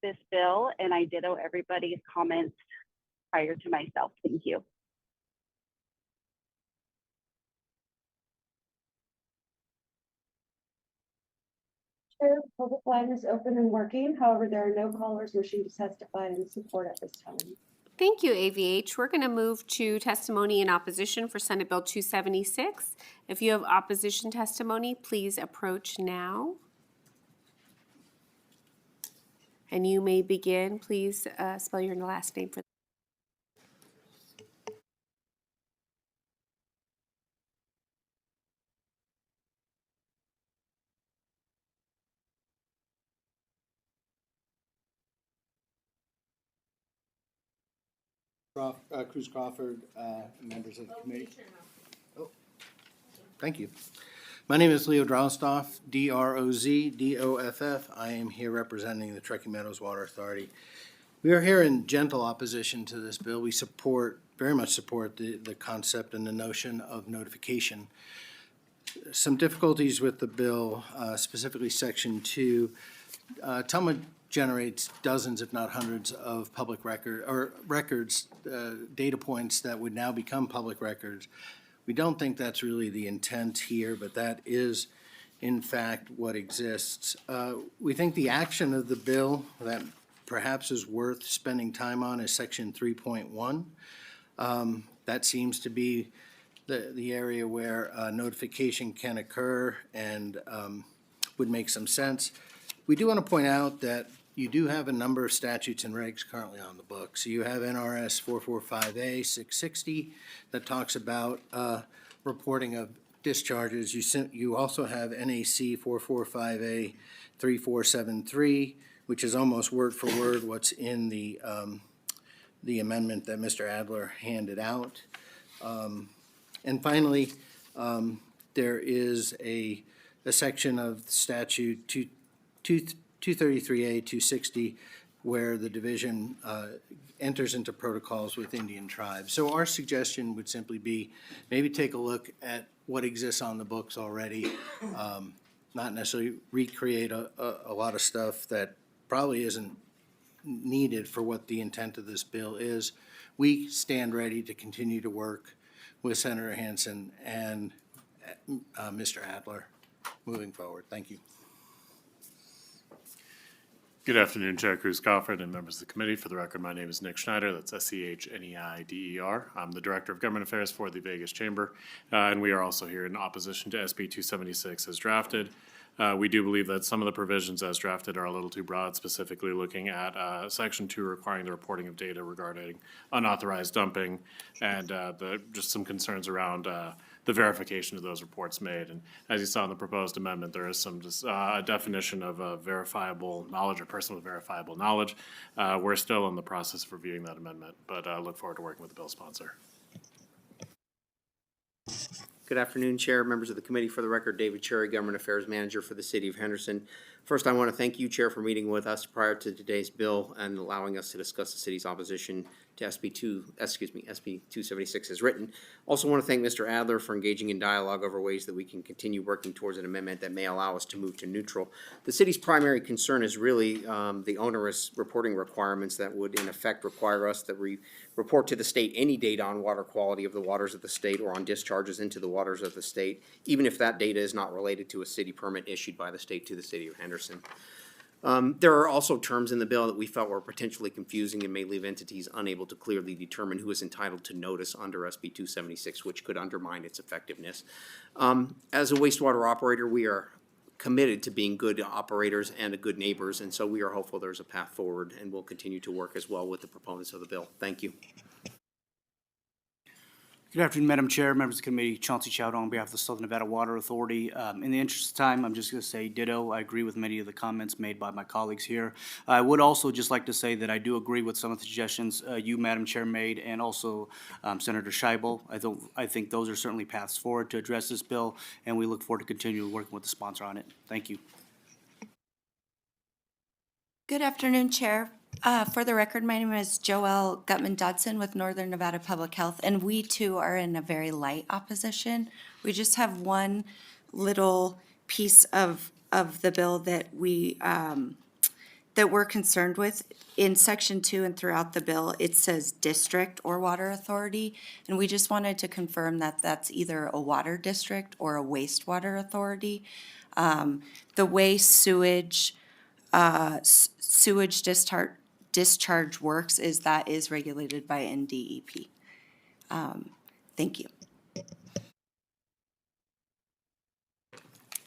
this bill, and I ditto everybody's comments prior to myself. Thank you. Chair, the public line is open and working. However, there are no callers wishing to testify in support at this time. Thank you, AVH. We're going to move to testimony in opposition for Senate Bill 276. If you have opposition testimony, please approach now. And you may begin. Please spell your last name for Cruz Crawford, members of the committee. Oh, thank you. My name is Leo Drozdoff, D-R-O-Z-D-O-F-F. I am here representing the Truckee Meadows Water Authority. We are here in gentle opposition to this bill. We very much support the concept and the notion of notification. Some difficulties with the bill, specifically Section 2. Tellma generates dozens, if not hundreds, of public records, data points that would now become public records. We don't think that's really the intent here, but that is, in fact, what exists. We think the action of the bill that perhaps is worth spending time on is Section 3.1. That seems to be the area where notification can occur and would make some sense. We do want to point out that you do have a number of statutes and regs currently on the books. You have NRS 445A 660 that talks about reporting of discharges. You also have NAC 445A 3473, which is almost word for word what's in the amendment that Mr. Adler handed out. And finally, there is a section of statute 233A 260 where the division enters into protocols with Indian tribes. So our suggestion would simply be maybe take a look at what exists on the books already, not necessarily recreate a lot of stuff that probably isn't needed for what the intent of this bill is. We stand ready to continue to work with Senator Hansen and Mr. Adler moving forward. Thank you. Good afternoon, Chair Cruz Crawford and members of the committee. For the record, my name is Nick Schneider. That's SCHNEIDER. I'm the Director of Government Affairs for the Vegas Chamber, and we are also here in opposition to SB 276 as drafted. We do believe that some of the provisions as drafted are a little too broad, specifically looking at Section 2 requiring the reporting of data regarding unauthorized dumping and just some concerns around the verification of those reports made. And as you saw in the proposed amendment, there is some just a definition of verifiable knowledge or person with verifiable knowledge. We're still in the process of reviewing that amendment, but look forward to working with the bill sponsor. Good afternoon, Chair, members of the committee. For the record, David Cherry, Government Affairs Manager for the City of Henderson. First, I want to thank you, Chair, for meeting with us prior to today's bill and allowing us to discuss the city's opposition to SB 276 as written. Also want to thank Mr. Adler for engaging in dialogue over ways that we can continue working towards an amendment that may allow us to move to neutral. The city's primary concern is really the onerous reporting requirements that would in effect require us that we report to the state any data on water quality of the waters of the state or on discharges into the waters of the state, even if that data is not related to a city permit issued by the state to the City of Henderson. There are also terms in the bill that we felt were potentially confusing and may leave entities unable to clearly determine who is entitled to notice under SB 276, which could undermine its effectiveness. As a wastewater operator, we are committed to being good operators and good neighbors, and so we are hopeful there's a path forward, and we'll continue to work as well with the proponents of the bill. Thank you. Good afternoon, Madam Chair, members of the committee. Chauncey Chowd on behalf of the Southern Nevada Water Authority. In the interest of time, I'm just going to say ditto. I agree with many of the comments made by my colleagues here. I would also just like to say that I do agree with some of the suggestions you, Madam Chair, made, and also Senator Scheibel. I think those are certainly paths forward to address this bill, and we look forward to continuing working with the sponsor on it. Thank you. Good afternoon, Chair. For the record, my name is Joelle Gutman-Dodson with Northern Nevada Public Health, and we too are in a very light opposition. We just have one little piece of the bill that we're concerned with. In Section 2 and throughout the bill, it says district or water authority, and we just wanted to confirm that that's either a water district or a wastewater authority. The way sewage discharge works is that is regulated by NDEP. Thank you.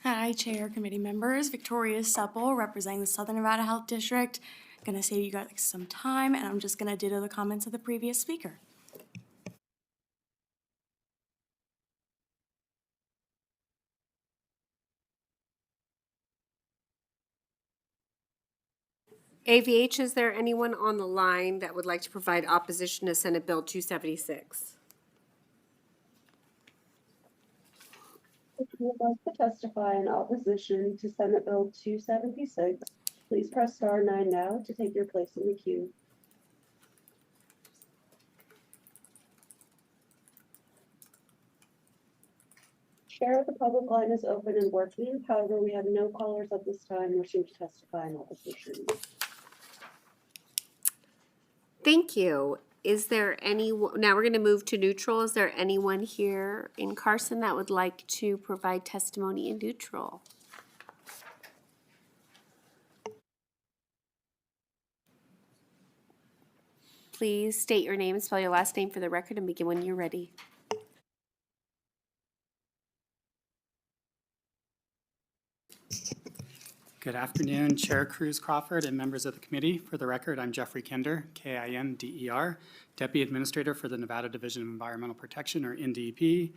Hi, Chair, committee members. Victoria Supple, representing the Southern Nevada Health District. Gonna save you guys some time, and I'm just gonna ditto the comments of the previous speaker. AVH, is there anyone on the line that would like to provide opposition to Senate Bill 276? If you would like to testify in opposition to Senate Bill 276, please press star 9 now to take your place in the queue. Chair, the public line is open and working. However, we have no callers at this time wishing to testify in opposition. Thank you. Is there any, now we're going to move to neutral. Is there anyone here in Carson that would like to provide testimony in neutral? Please state your name and spell your last name for the record and begin when you're ready. Good afternoon, Chair Cruz Crawford and members of the committee. For the record, I'm Jeffrey Kinder, Kinder, Deputy Administrator for the Nevada Division of Environmental Protection, or NDEP.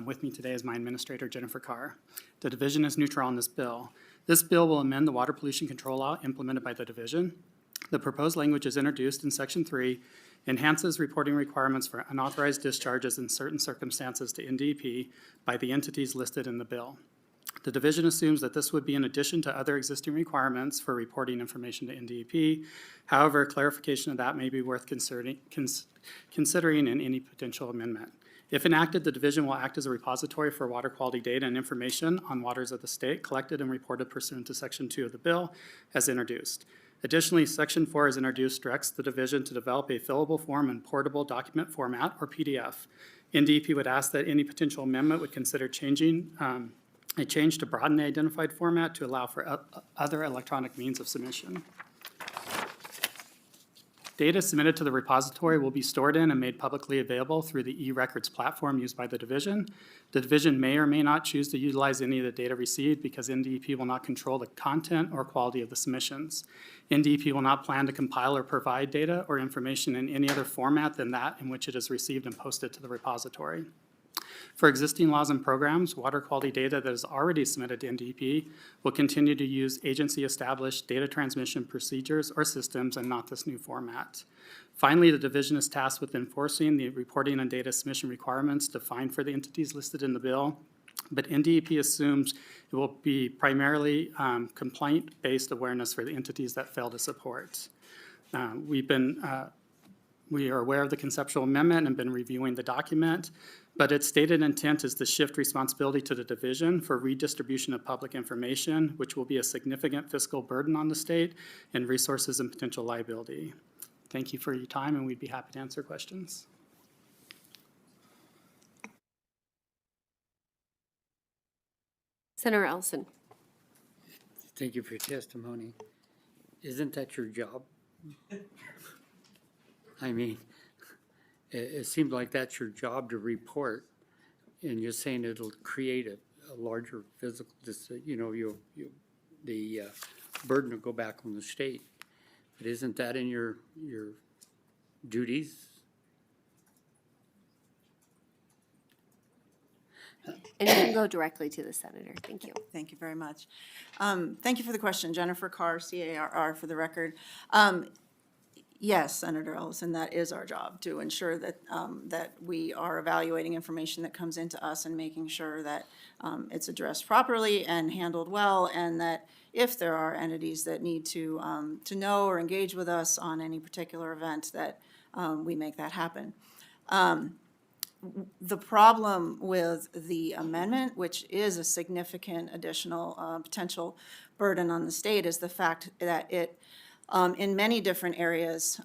With me today is my administrator, Jennifer Carr. The division is neutral on this bill. This bill will amend the water pollution control law implemented by the division. The proposed language is introduced in Section 3, enhances reporting requirements for unauthorized discharges in certain circumstances to NDEP by the entities listed in the bill. The division assumes that this would be in addition to other existing requirements for reporting information to NDEP. However, clarification of that may be worth considering in any potential amendment. If enacted, the division will act as a repository for water quality data and information on waters of the state collected and reported pursuant to Section 2 of the bill as introduced. Additionally, Section 4 as introduced directs the division to develop a fillable form in portable document format, or PDF. NDEP would ask that any potential amendment would consider changing a change to broaden the identified format to allow for other electronic means of submission. Data submitted to the repository will be stored in and made publicly available through the e-records platform used by the division. The division may or may not choose to utilize any of the data received because NDEP will not control the content or quality of the submissions. NDEP will not plan to compile or provide data or information in any other format than that in which it is received and posted to the repository. For existing laws and programs, water quality data that is already submitted to NDEP will continue to use agency-established data transmission procedures or systems and not this new format. Finally, the division is tasked with enforcing the reporting and data submission requirements defined for the entities listed in the bill, but NDEP assumes it will be primarily complaint-based awareness for the entities that fail to support. We are aware of the conceptual amendment and have been reviewing the document, but its stated intent is to shift responsibility to the division for redistribution of public information, which will be a significant fiscal burden on the state and resources and potential liability. Thank you for your time, and we'd be happy to answer questions. Senator Ellison. Thank you for your testimony. Isn't that your job? I mean, it seems like that's your job to report, and you're saying it'll create a larger physical, the burden will go back on the state. But isn't that in your duties? And you can go directly to the senator. Thank you. Thank you very much. Thank you for the question. Jennifer Carr, CARR, for the record. Yes, Senator Ellison, that is our job, to ensure that, that we are evaluating information that comes into us and making sure that it's addressed properly and handled well, and that if there are entities that need to know or engage with us on any particular event, that we make that happen. The problem with the amendment, which is a significant additional potential burden on the state, is the fact that it, in many different areas,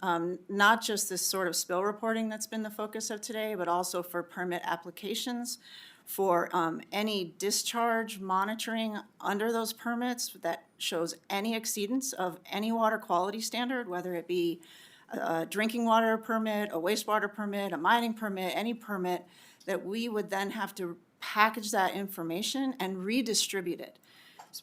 not just this sort of spill reporting that's been the focus of today, but also for permit applications, for any discharge monitoring under those permits that shows any exceedance of any water quality standard, whether it be a drinking water permit, a wastewater permit, a mining permit, any permit, that we would then have to package that information and redistribute it.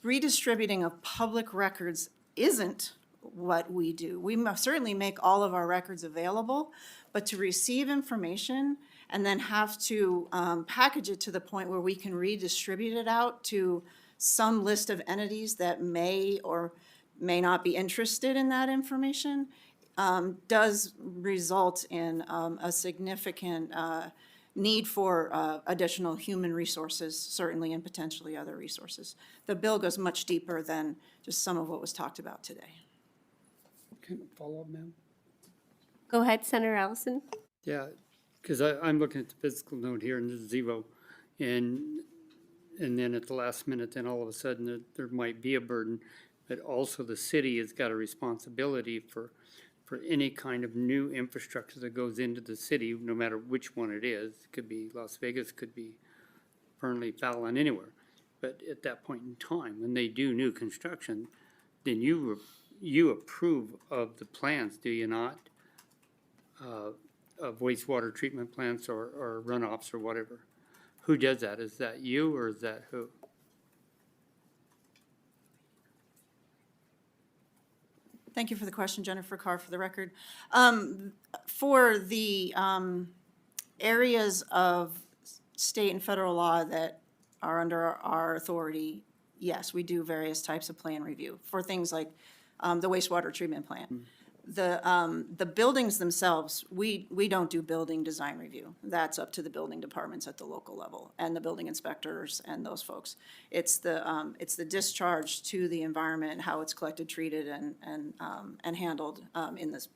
Redistributing of public records isn't what we do. We certainly make all of our records available, but to receive information and then have to package it to the point where we can redistribute it out to some list of entities that may or may not be interested in that information does result in a significant need for additional human resources, certainly, and potentially other resources. The bill goes much deeper than just some of what was talked about today. Can I follow up, ma'am? Go ahead, Senator Ellison. Yeah, because I'm looking at the physical note here and there's zero. And then at the last minute, then all of a sudden there might be a burden. But also the city has got a responsibility for any kind of new infrastructure that goes into the city, no matter which one it is. It could be Las Vegas, could be Fernley, Fallon, anywhere. But at that point in time, when they do new construction, then you approve of the plans, do you not? Of wastewater treatment plants or runoffs or whatever. Who does that? Is that you or is that who? Thank you for the question, Jennifer Carr, for the record. For the areas of state and federal law that are under our authority, yes, we do various types of plan review for things like the wastewater treatment plant. The buildings themselves, we don't do building design review. That's up to the building departments at the local level and the building inspectors and those folks. It's the discharge to the environment, how it's collected, treated, and handled in this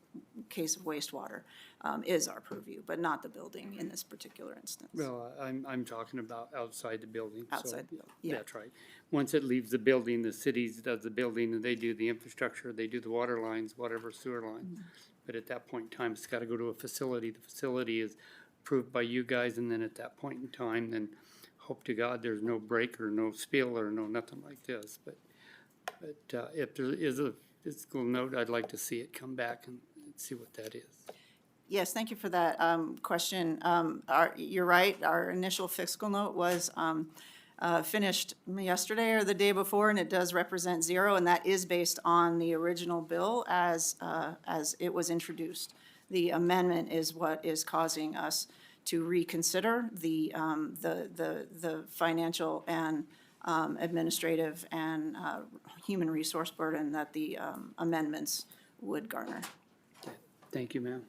case of wastewater is our purview, but not the building in this particular instance. Well, I'm talking about outside the building. so Outside the building, yeah. That's right. Once it leaves the building, the cities does the building, and they do the infrastructure, they do the water lines, whatever sewer lines. But at that point in time, it's gotta go to a facility. The facility is approved by you guys, and then at that point in time, then hope to God there's no break or no spill or no nothing like this. But if there is a fiscal note, I'd like to see it come back and see what that is. Yes, thank you for that question. You're right, our initial fiscal note was finished yesterday or the day before, and it does represent zero, and that is based on the original bill as it was introduced. The amendment is what is causing us to reconsider the financial and administrative and human resource burden that the amendments would garner. Thank you, ma'am.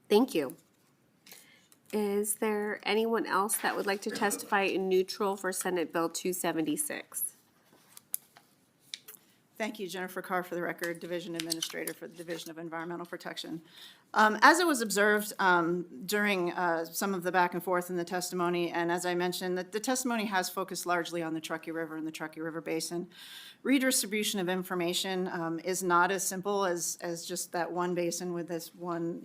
Thank you. Is there anyone else that would like to testify in neutral for Senate Bill 276? Thank you, Jennifer Carr, for the record, Division Administrator for the Division of Environmental Protection. As it was observed during some of the back and forth in the testimony, and as I mentioned, the testimony has focused largely on the Truckee River and the Truckee River Basin. Redistribution of information is not as simple as just that one basin with this one,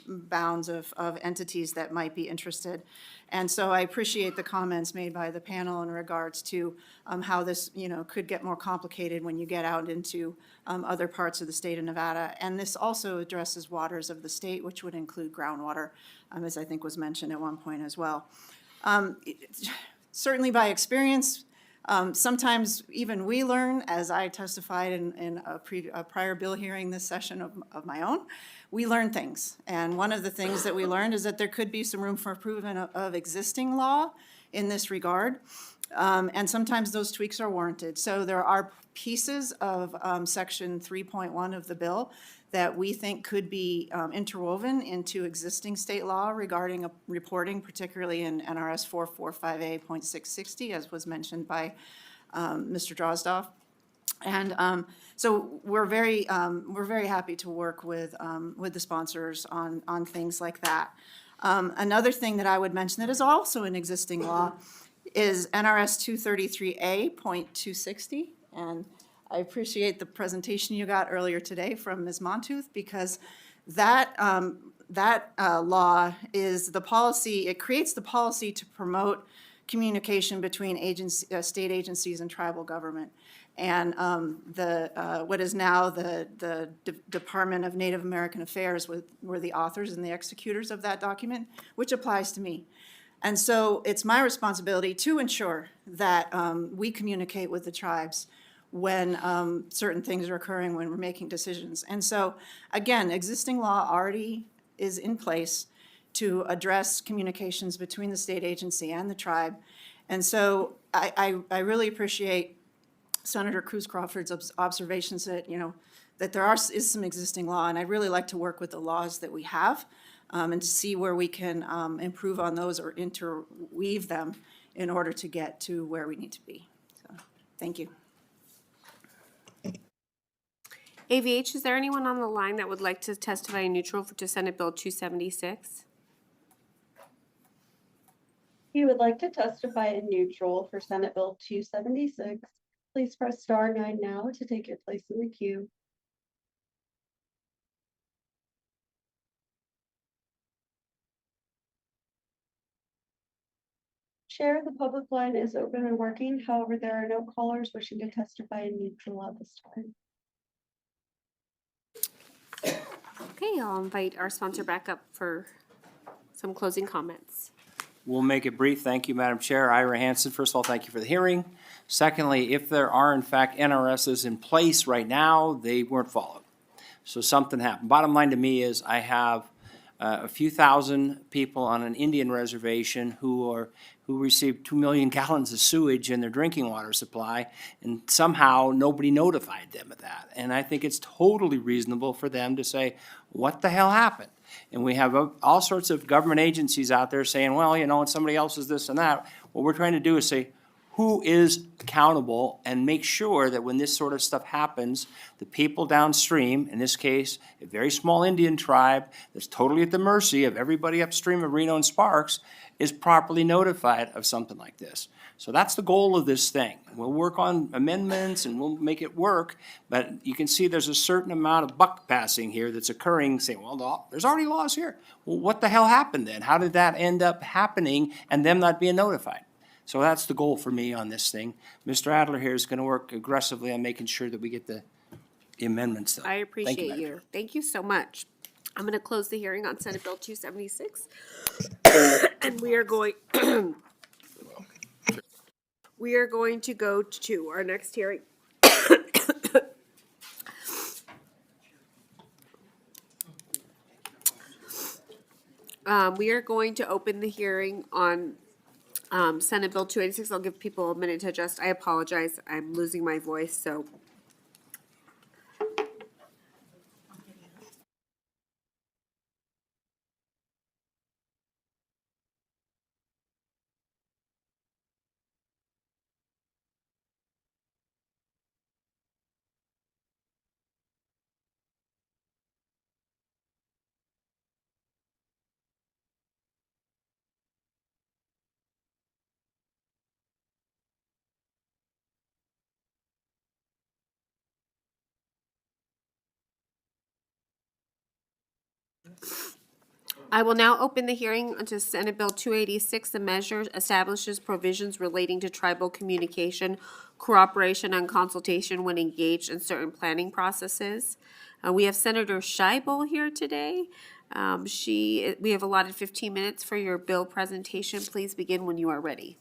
bounds of entities that might be interested. And so I appreciate the comments made by the panel in regards to how this, could get more complicated when you get out into other parts of the state of Nevada. And this also addresses waters of the state, which would include groundwater, as I think was mentioned at one point as well. Certainly by experience, sometimes even we learn, as I testified in a prior bill hearing this session of my own, we learn things. And one of the things that we learned is that there could be some room for improvement of existing law in this regard. And sometimes those tweaks are warranted. So there are pieces of Section 3.1 of the bill that we think could be interwoven into existing state law regarding reporting, particularly in NRS 445A.660, as was mentioned by Mr. Drozdoff. And so we're very happy to work with the sponsors on things like that. Another thing that I would mention that is also an existing law is NRS 233A.260, and I appreciate the presentation you got earlier today from Ms. Montooth, because that law is the policy, it creates the policy to promote communication between state agencies and tribal government. And what is now the Department of Native American Affairs were the authors and the executors of that document, which applies to me. And so it's my responsibility to ensure that we communicate with the tribes when certain things are occurring, when we're making decisions. And so, again, existing law already is in place to address communications between the state agency and the tribe. And so I really appreciate Senator Cruz Crawford's observations that, that there is some existing law, and I'd really like to work with the laws that we have and to see where we can improve on those or interweave them in order to get to where we need to be. So, thank you. AVH, is there anyone on the line that would like to testify in neutral to Senate Bill 276? If you would like to testify in neutral for Senate Bill 276, please press star 9 now to take your place in the queue. Chair, the public line is open and working. However, there are no callers wishing to testify in neutral at this time. Okay, I'll invite our sponsor back up for some closing comments. We'll make it brief. Thank you, Madam Chair. Ira Hansen, first of all, thank you for the hearing. Secondly, if there are in fact NRSs in place right now, they weren't followed. So something happened. Bottom line to me is I have a few thousand people on an Indian reservation who received 2 million gallons of sewage in their drinking water supply, and somehow nobody notified them of that. And I think it's totally reasonable for them to say, what the hell happened? And we have all sorts of government agencies out there saying, well, you know, it's somebody else's this and that. What we're trying to do is say, who is accountable, and make sure that when this sort of stuff happens, the people downstream, in this case, a very small Indian tribe that's totally at the mercy of everybody upstream of Reno and Sparks, is properly notified of something like this. So that's the goal of this thing. We'll work on amendments and we'll make it work, but you can see there's a certain amount of buck passing here that's occurring, saying, well, there's already laws here. Well, what the hell happened then? How did that end up happening and them not being notified? So that's the goal for me on this thing. Mr. Adler here is going to work aggressively on making sure that we get the amendments done. I appreciate Madam you. Thank you so much. I'm going to close the hearing on Senate Bill 276. And we are going to go to our next hearing. We are going to open the hearing on Senate Bill 286. I'll give people a minute to adjust. I apologize. I'm losing my voice, so. I will now open the hearing onto Senate Bill 286. The measure establishes provisions relating to tribal communication, cooperation, and consultation when engaged in certain planning processes. We have Senator Scheibel here today. We have allotted 15 minutes for your bill presentation. Please begin when you are ready.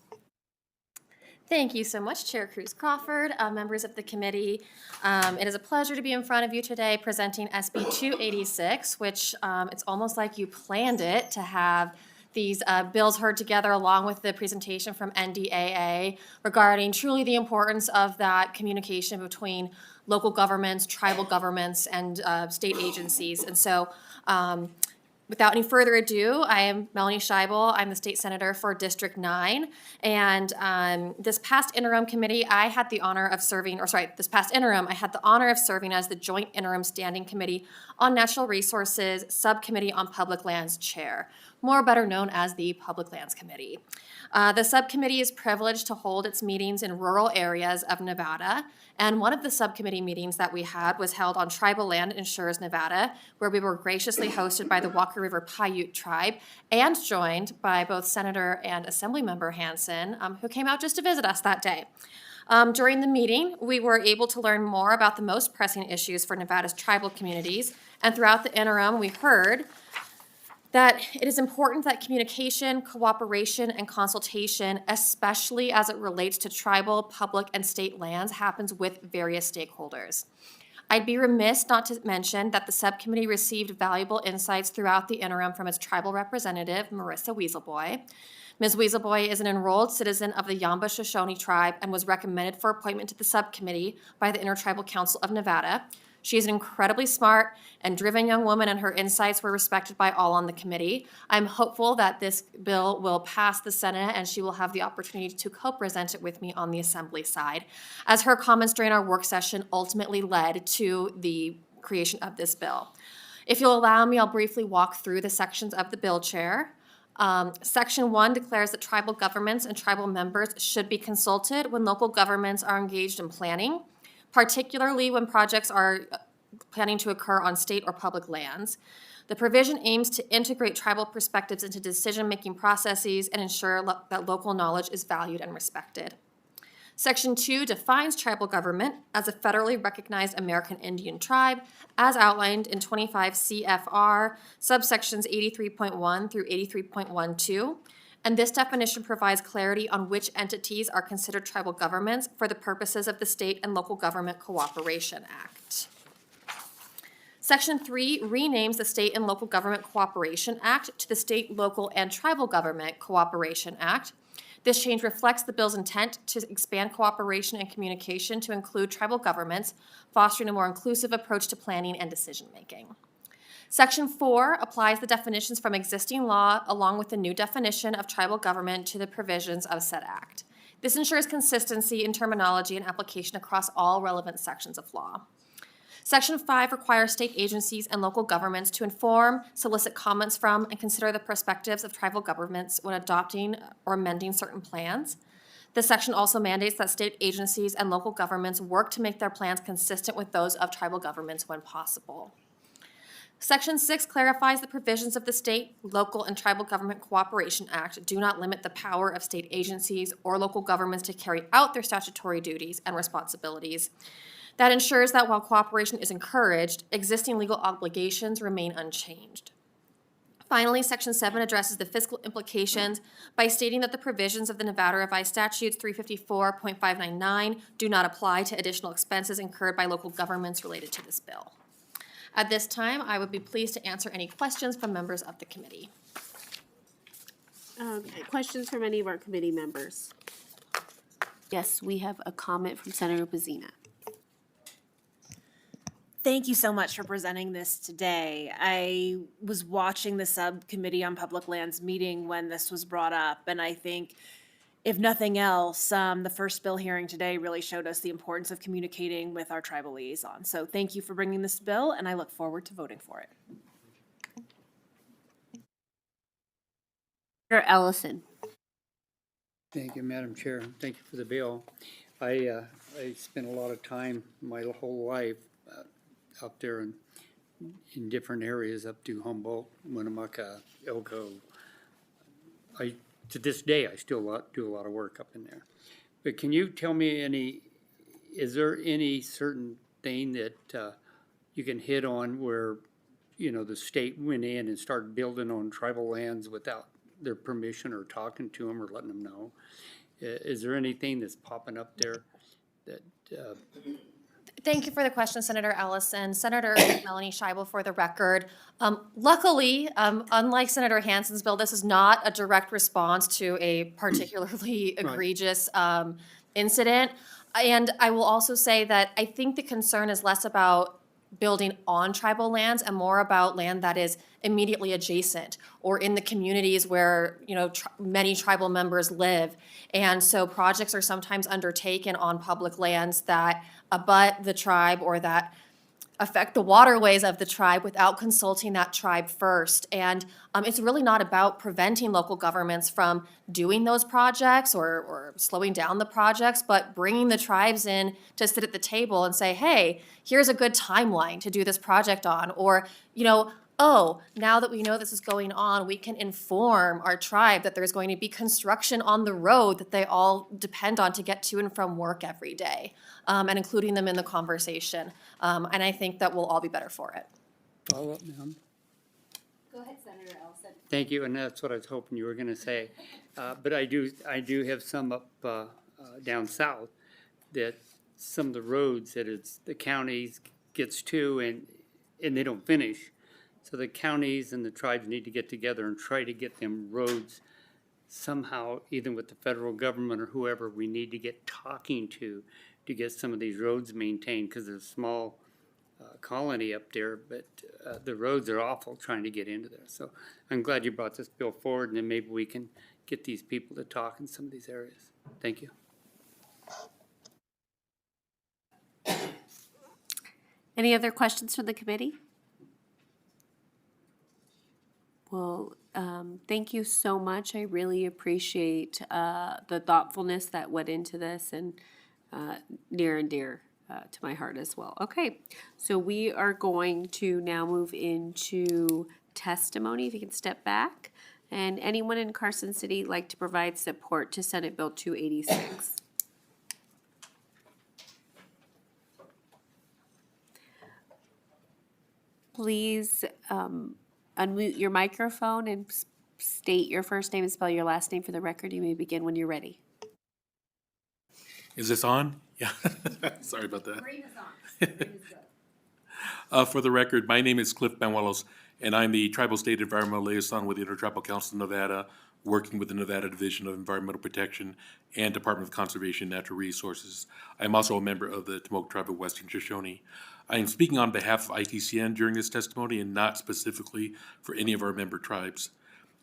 Thank you so much, Chair Cruz Crawford, members of the committee. It is a pleasure to be in front of you today presenting SB 286, which it's almost like you planned it to have these bills heard together along with the presentation from NDAA regarding truly the importance of that communication between local governments, tribal governments, and state agencies. And so without any further ado, I am Melanie Scheibel. I'm the state senator for District 9. And this past interim, I had the honor of serving as the Joint Interim Standing Committee on Natural Resources Subcommittee on Public Lands Chair, more better known as the Public Lands Committee. The subcommittee is privileged to hold its meetings in rural areas of Nevada, and one of the subcommittee meetings that we had was held on tribal land in Shures, Nevada, where we were graciously hosted by the Walker River Paiute tribe and joined by both Senator and Assemblymember Hansen, who came out just to visit us that day. During the meeting, we were able to learn more about the most pressing issues for Nevada's tribal communities, and throughout the interim, we heard that it is important that communication, cooperation, and consultation, especially as it relates to tribal, public, and state lands, happens with various stakeholders. I'd be remiss not to mention that the subcommittee received valuable insights throughout the interim from its tribal representative, Marissa Weaselboy. Ms. Weaselboy is an enrolled citizen of the Yamba Shoshone tribe and was recommended for appointment to the subcommittee by the Intertribal Council of Nevada. She is an incredibly smart and driven young woman, and her insights were respected by all on the committee. I'm hopeful that this bill will pass the Senate and she will have the opportunity to co-present it with me on the Assembly side, as her comments during our work session ultimately led to the creation of this bill. If you'll allow me, I'll briefly walk through the sections of the bill, Chair. Section 1 declares that tribal governments and tribal members should be consulted when local governments are engaged in planning, particularly when projects are planning to occur on state or public lands. The provision aims to integrate tribal perspectives into decision-making processes and ensure that local knowledge is valued and respected. Section 2 defines tribal government as a federally recognized American Indian tribe, as outlined in 25 CFR, subsections 83.1 through 83.12, And this definition provides clarity on which entities are considered tribal governments for the purposes of the State and Local Government Cooperation Act. Section 3 renames the State and Local Government Cooperation Act to the State, Local, and Tribal Government Cooperation Act. This change reflects the bill's intent to expand cooperation and communication to include tribal governments, fostering a more inclusive approach to planning and decision-making. Section 4 applies the definitions from existing law along with the new definition of tribal government to the provisions of said act. This ensures consistency in terminology and application across all relevant sections of law. Section 5 requires state agencies and local governments to inform, solicit comments from, and consider the perspectives of tribal governments when adopting or amending certain plans. This section also mandates that state agencies and local governments work to make their plans consistent with those of tribal governments when possible. Section 6 clarifies the provisions of the State, Local, and Tribal Government Cooperation Act do not limit the power of state agencies or local governments to carry out their statutory duties and responsibilities. That ensures that while cooperation is encouraged, existing legal obligations remain unchanged. Finally, Section 7 addresses the fiscal implications by stating that the provisions of the Nevada Revised Statutes 354.599 do not apply to additional expenses incurred by local governments related to this bill. At this time, I would be pleased to answer any questions from members of the committee. Questions from any of our committee members? Yes, we have a comment from Senator Pazina. Thank you so much for presenting this today. I was watching the subcommittee on public lands meeting when this was brought up, and I think if nothing else, the first bill hearing today really showed us the importance of communicating with our tribal liaison. So thank you for bringing this bill, and I look forward to voting for it. Senator Ellison. Thank you, Madam Chair. Thank you for the bill. I spent a lot of time my whole life out there in different areas up to Humboldt, Winnemucca, Elko. To this day, I still do a lot of work up in there. But can you tell me is there any certain thing that you can hit on where, the state went in and started building on tribal lands without their permission or talking to them or letting them know? Is there anything that's popping up there that Thank you for the question, Senator Ellison. Senator Melanie Scheibel, for the record. Luckily, unlike Senator Hansen's bill, this is not a direct response to a particularly egregious incident. And I will also say that I think the concern is less about building on tribal lands and more about land that is immediately adjacent or in the communities where many tribal members live. And so projects are sometimes undertaken on public lands that abut the tribe or that affect the waterways of the tribe without consulting that tribe first. And it's really not about preventing local governments from doing those projects or slowing down the projects, but bringing the tribes in to sit at the table and say, hey, here's a good timeline to do this project on. Or, oh, now that we know this is going on, we can inform our tribe that there's going to be construction on the road that they all depend on to get to and from work every day, and including them in the conversation. And I think that we'll all be better for it. follow up, ma'am? Go ahead, Senator Ellison. Thank you, and that's what I was hoping you were going to say. But I do have some up down south that some of the roads that the counties gets to and they don't finish. So the counties and the tribes need to get together and try to get them roads somehow, either with the federal government or whoever we need to get talking to get some of these roads maintained, because there's a small colony up there, but the roads are awful trying to get into there. So I'm glad you brought this bill forward, and then maybe we can get these people to talk in some of these areas. Thank you. Any other questions from the committee? Well, thank you so much. I really appreciate the thoughtfulness that went into this, and near and dear to my heart as well. Okay, so we are going to now move into testimony. If you can step back. And anyone in Carson City like to provide support to Senate Bill 286? Please unmute your microphone and state your first name and spell your last name for the record. You may begin when you're ready. Is this on? Yeah. Sorry about that. For the record, my name is Cliff Banuelos, and I'm the Tribal State Environmental Liaison with the Intertribal Council of Nevada, working with the Nevada Division of Environmental Protection and Department of Conservation and Natural Resources. I'm also a member of the Tomoka Tribe of Western Shoshone. I am speaking on behalf of ITCN during this testimony and not specifically for any of our member tribes.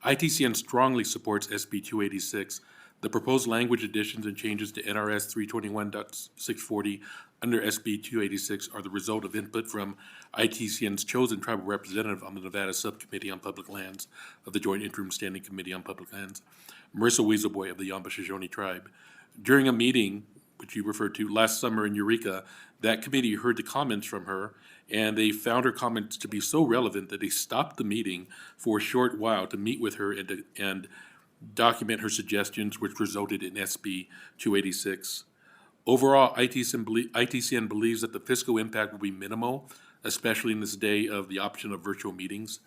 ITCN strongly supports SB 286. The proposed language additions and changes to NRS 321.640 under SB 286 are the result of input from ITCN's chosen tribal representative on the Nevada Subcommittee on Public Lands of the Joint Interim Standing Committee on Public Lands, Marissa Weaselboy of the Yamba Shoshone Tribe. During a meeting, which you referred to last summer in Eureka, that committee heard the comments from her, and they found her comments to be so relevant that they stopped the meeting for a short while to meet with her and document her suggestions, which resulted in SB 286. Overall, ITCN believes that the fiscal impact will be minimal, especially in this day of the option of virtual meetings.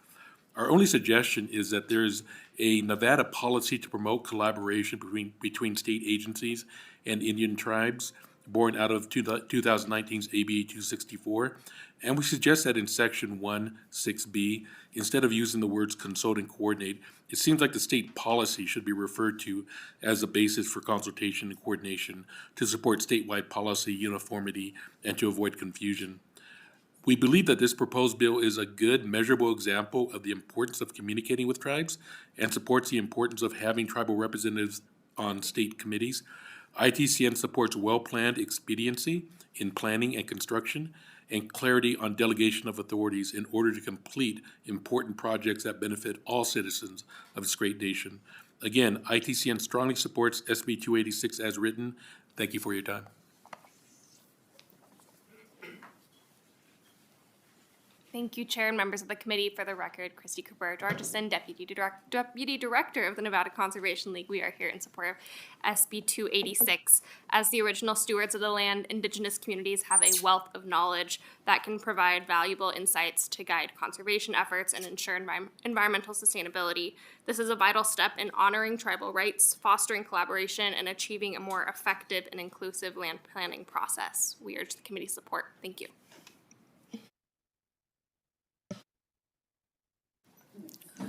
Our only suggestion is that there's a Nevada policy to promote collaboration between state agencies and Indian tribes, born out of 2019's AB 264, and we suggest that in Section 1(6)(b), instead of using the words consult and coordinate, it seems like the state policy should be referred to as a basis for consultation and coordination to support statewide policy uniformity and to avoid confusion. We believe that this proposed bill is a good, measurable example of the importance of communicating with tribes and supports the importance of having tribal representatives on state committees. ITCN supports well-planned expediency in planning and construction and clarity on delegation of authorities in order to complete important projects that benefit all citizens of this great nation. Again, ITCN strongly supports SB 286 as written. Thank you for your time. Thank you, Chair and members of the committee. For the record, Christy Cabrera-Georgeson, Deputy Director of the Nevada Conservation League. We are here in support of SB 286. As the original stewards of the land, Indigenous communities have a wealth of knowledge that can provide valuable insights to guide conservation efforts and ensure environmental sustainability. This is a vital step in honoring tribal rights, fostering collaboration, and achieving a more effective and inclusive land planning process. We urge the committee's support. Thank you.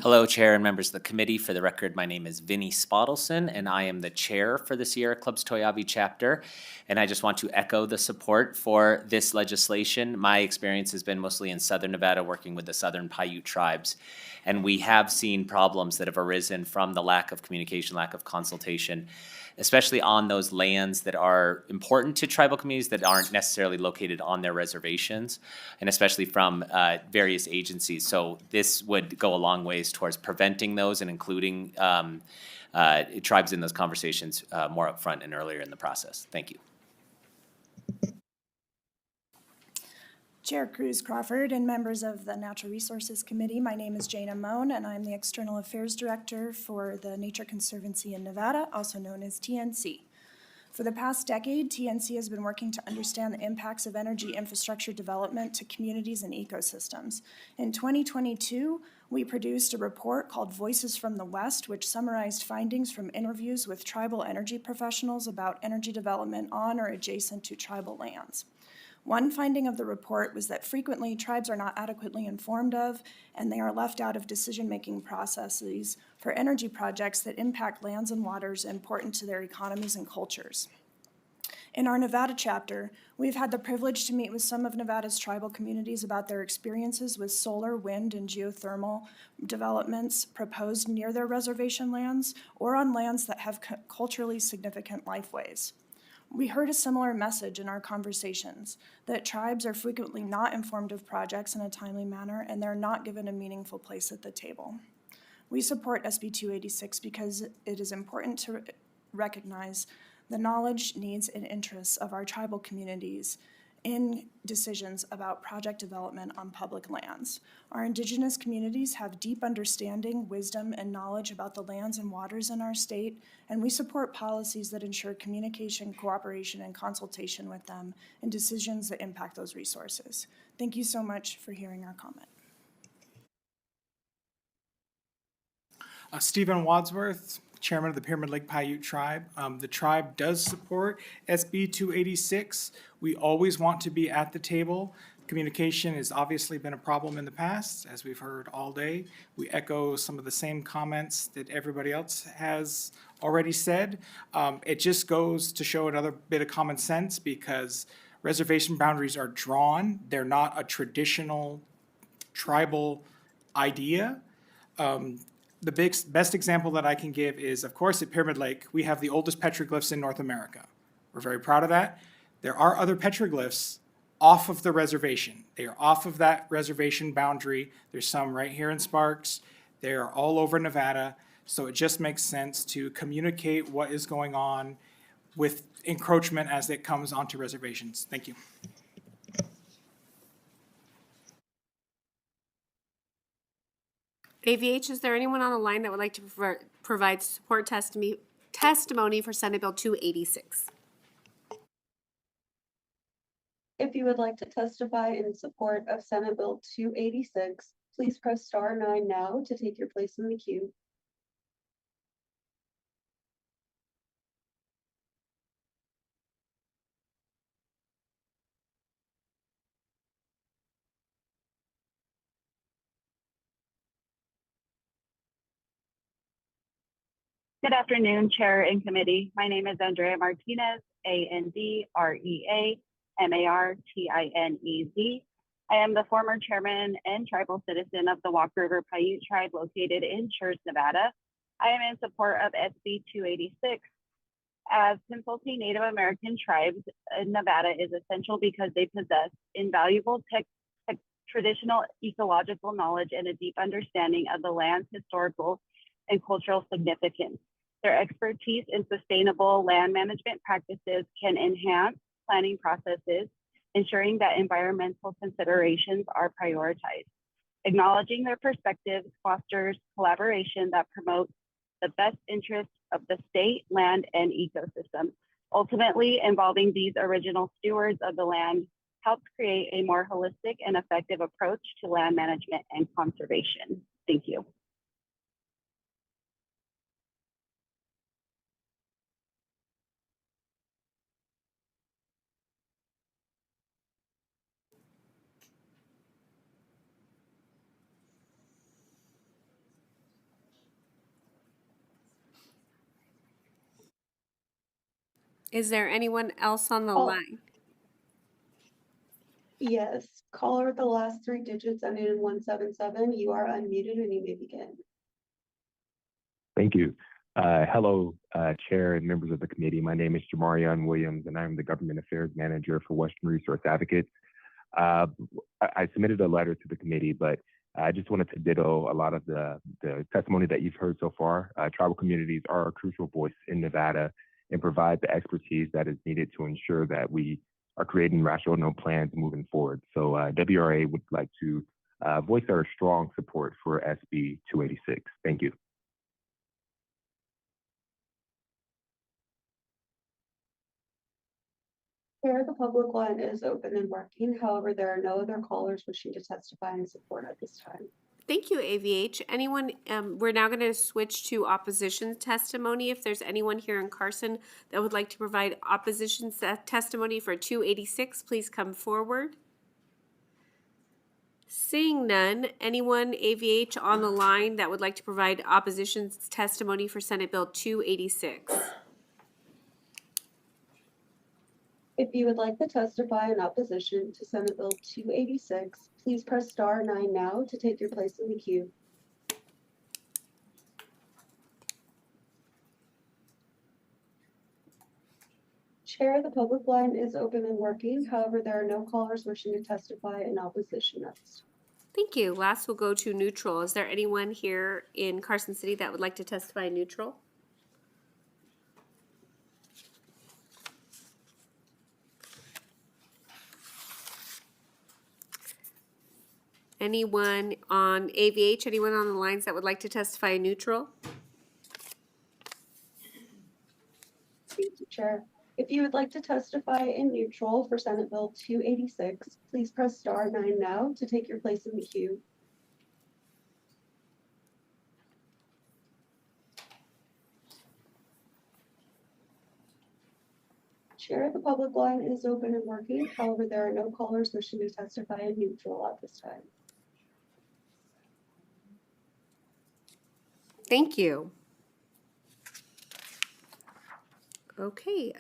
Hello, Chair and members of the committee. For the record, my name is Vinnie Spottelson, and I am the chair for the Sierra Club's Toyabe chapter. And I just want to echo the support for this legislation. My experience has been mostly in Southern Nevada, working with the Southern Paiute tribes. And we have seen problems that have arisen from the lack of communication, lack of consultation, especially on those lands that are important to tribal communities that aren't necessarily located on their reservations, and especially from various agencies. So this would go a long ways towards preventing those and including tribes in those conversations more upfront and earlier in the process. Thank you. Chair Cruz Crawford and members of the Natural Resources Committee, my name is Jana Moan, and I'm the External Affairs Director for the Nature Conservancy in Nevada, also known as TNC. For the past decade, TNC has been working to understand the impacts of energy infrastructure development to communities and ecosystems. In 2022, we produced a report called Voices from the West, which summarized findings from interviews with tribal energy professionals about energy development on or adjacent to tribal lands. One finding of the report was that frequently tribes are not adequately informed of, and they are left out of decision-making processes for energy projects that impact lands and waters important to their economies and cultures. In our Nevada chapter, we've had the privilege to meet with some of Nevada's tribal communities about their experiences with solar, wind, and geothermal developments proposed near their reservation lands or on lands that have culturally significant lifeways. We heard a similar message in our conversations, that tribes are frequently not informed of projects in a timely manner and they're not given a meaningful place at the table. We support SB 286 because it is important to recognize the knowledge, needs, and interests of our tribal communities in decisions about project development on public lands. Our Indigenous communities have deep understanding, wisdom, and knowledge about the lands and waters in our state, and we support policies that ensure communication, cooperation, and consultation with them in decisions that impact those resources. Thank you so much for hearing our comment. Stephen Wadsworth, Chairman of the Pyramid Lake Paiute Tribe. The tribe does support SB 286. We always want to be at the table. Communication has obviously been a problem in the past, as we've heard all day. We echo some of the same comments that everybody else has already said. It just goes to show another bit of common sense, because reservation boundaries are drawn. They're not a traditional tribal idea. The best example that I can give is, of course, at Pyramid Lake, we have the oldest petroglyphs in North America. We're very proud of that. There are other petroglyphs off of the reservation. They are off of that reservation boundary. There's some right here in Sparks. They are all over Nevada. So it just makes sense to communicate what is going on with encroachment as it comes onto reservations. Thank you. AVH, is there anyone on the line that would like to provide support testimony for Senate Bill 286? If you would like to testify in support of Senate Bill 286, please press *9 now to take your place in the queue. Good afternoon, Chair and Committee. My name is Andrea Martinez, ANDREA MARTINEZ. I am the former chairman and tribal citizen of the Walk River Paiute Tribe located in Church, Nevada. I am in support of SB 286. As consulting Native American tribes in Nevada is essential because they possess invaluable traditional ecological knowledge and a deep understanding of the land's historical and cultural significance. Their expertise in sustainable land management practices can enhance planning processes, ensuring that environmental considerations are prioritized. Acknowledging their perspectives fosters collaboration that promotes the best interests of the state, land, and ecosystem. Ultimately, involving these original stewards of the land helps create a more holistic and effective approach to land management and conservation. Thank you. Is there anyone else on the line? Yes, caller with the last 3 digits ending in 177. You are unmuted and you may begin. Thank you. Hello, Chair and members of the committee. My name is Jamarion Williams, and I'm the Government Affairs Manager for Western Resource Advocates. I submitted a letter to the committee, but I just wanted to ditto a lot of the testimony that you've heard so far. Tribal communities are a crucial voice in Nevada and provide the expertise that is needed to ensure that we are creating rational plans moving forward. So WRA would like to voice our strong support for SB 286. Thank you. Chair, the public line is open and working. However, there are no other callers wishing to testify in support at this time. Thank you, AVH. Anyone, we're now going to switch to opposition testimony. If there's anyone here in Carson that would like to provide opposition testimony for 286, please come forward. Seeing none, anyone, AVH, on the line that would like to provide opposition testimony for Senate Bill 286? If you would like to testify in opposition to Senate Bill 286, please press *9 now to take your place in the queue. Chair, the public line is open and working. However, there are no callers wishing to testify in opposition at this time. Thank you. Last, we'll go to neutral. Is there anyone here in Carson City that would like to testify neutral? Anyone on AVH, anyone on the lines that would like to testify neutral? Thank you, Chair. If you would like to testify in neutral for Senate Bill 286, please press *9 now to take your place in the queue. Chair, the public line is open and working. However, there are no callers wishing to testify in neutral at this time. Thank you. Okay,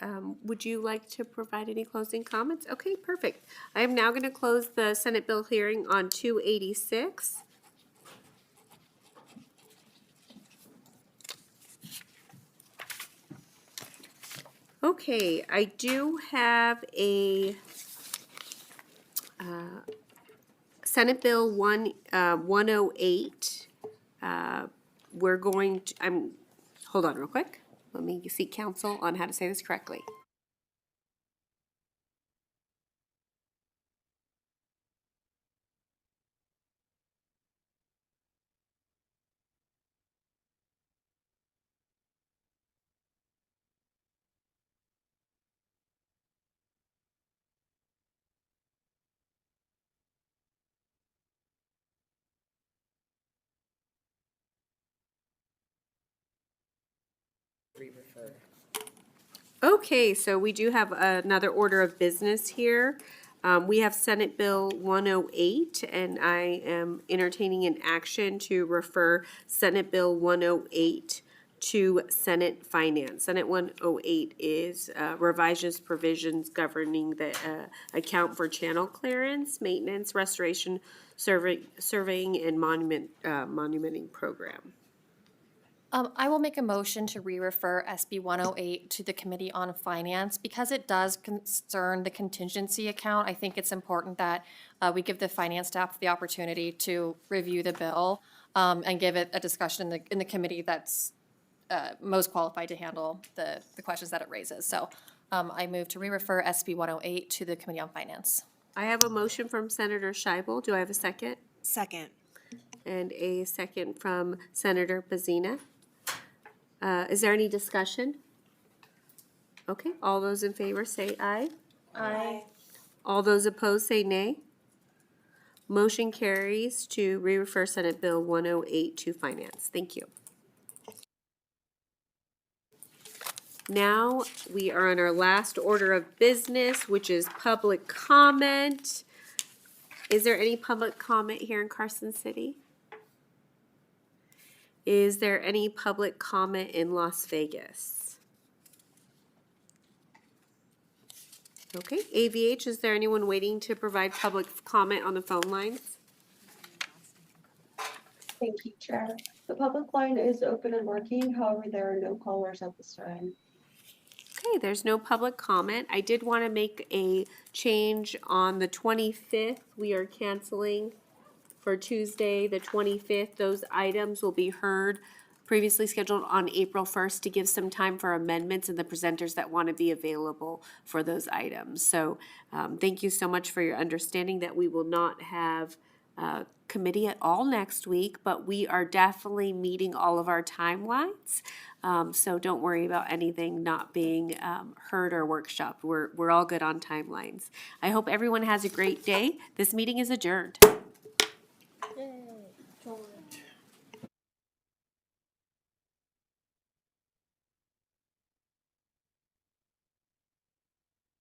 would you like to provide any closing comments? Okay, perfect. I am now going to close the Senate bill hearing on 286. Okay, I do have a Senate Bill 108. We're going to, hold on real quick. Let me seek counsel on how to say this correctly. Okay, so we do have another order of business here. We have Senate Bill 108, and I am entertaining an action to refer Senate Bill 108 to Senate Finance. Senate 108 is revises provisions governing the account for channel clearance, maintenance, restoration, surveying, and monumenting program. I will make a motion to re-refer SB 108 to the Committee on Finance. Because it does concern the contingency account, I think it's important that we give the finance staff the opportunity to review the bill and give it a discussion in the committee that's most qualified to handle the questions that it raises. So I move to re-refer SB 108 to the Committee on Finance. I have a motion from Senator Scheibel. Do I have a second? Second. And a second from Senator Pazina. Is there any discussion? Okay, all those in favor say aye. Aye. All those opposed say nay. Motion carries to re-refer Senate Bill 108 to Finance. Thank you. Now we are on our last order of business, which is public comment. Is there any public comment here in Carson City? Is there any public comment in Las Vegas? Okay, AVH, is there anyone waiting to provide public comment on the phone lines? Thank you, Chair. The public line is open and working. However, there are no callers at this time. Okay, there's no public comment. I did want to make a change on the 25th. We are canceling for Tuesday, the 25th. Those items will be heard previously scheduled on April 1st to give some time for amendments and the presenters that want to be available for those items. So thank you so much for your understanding that we will not have committee at all next week, but we are definitely meeting all of our timelines. So don't worry about anything not being heard or workshopped. We're all good on timelines. I hope everyone has a great day. This meeting is adjourned.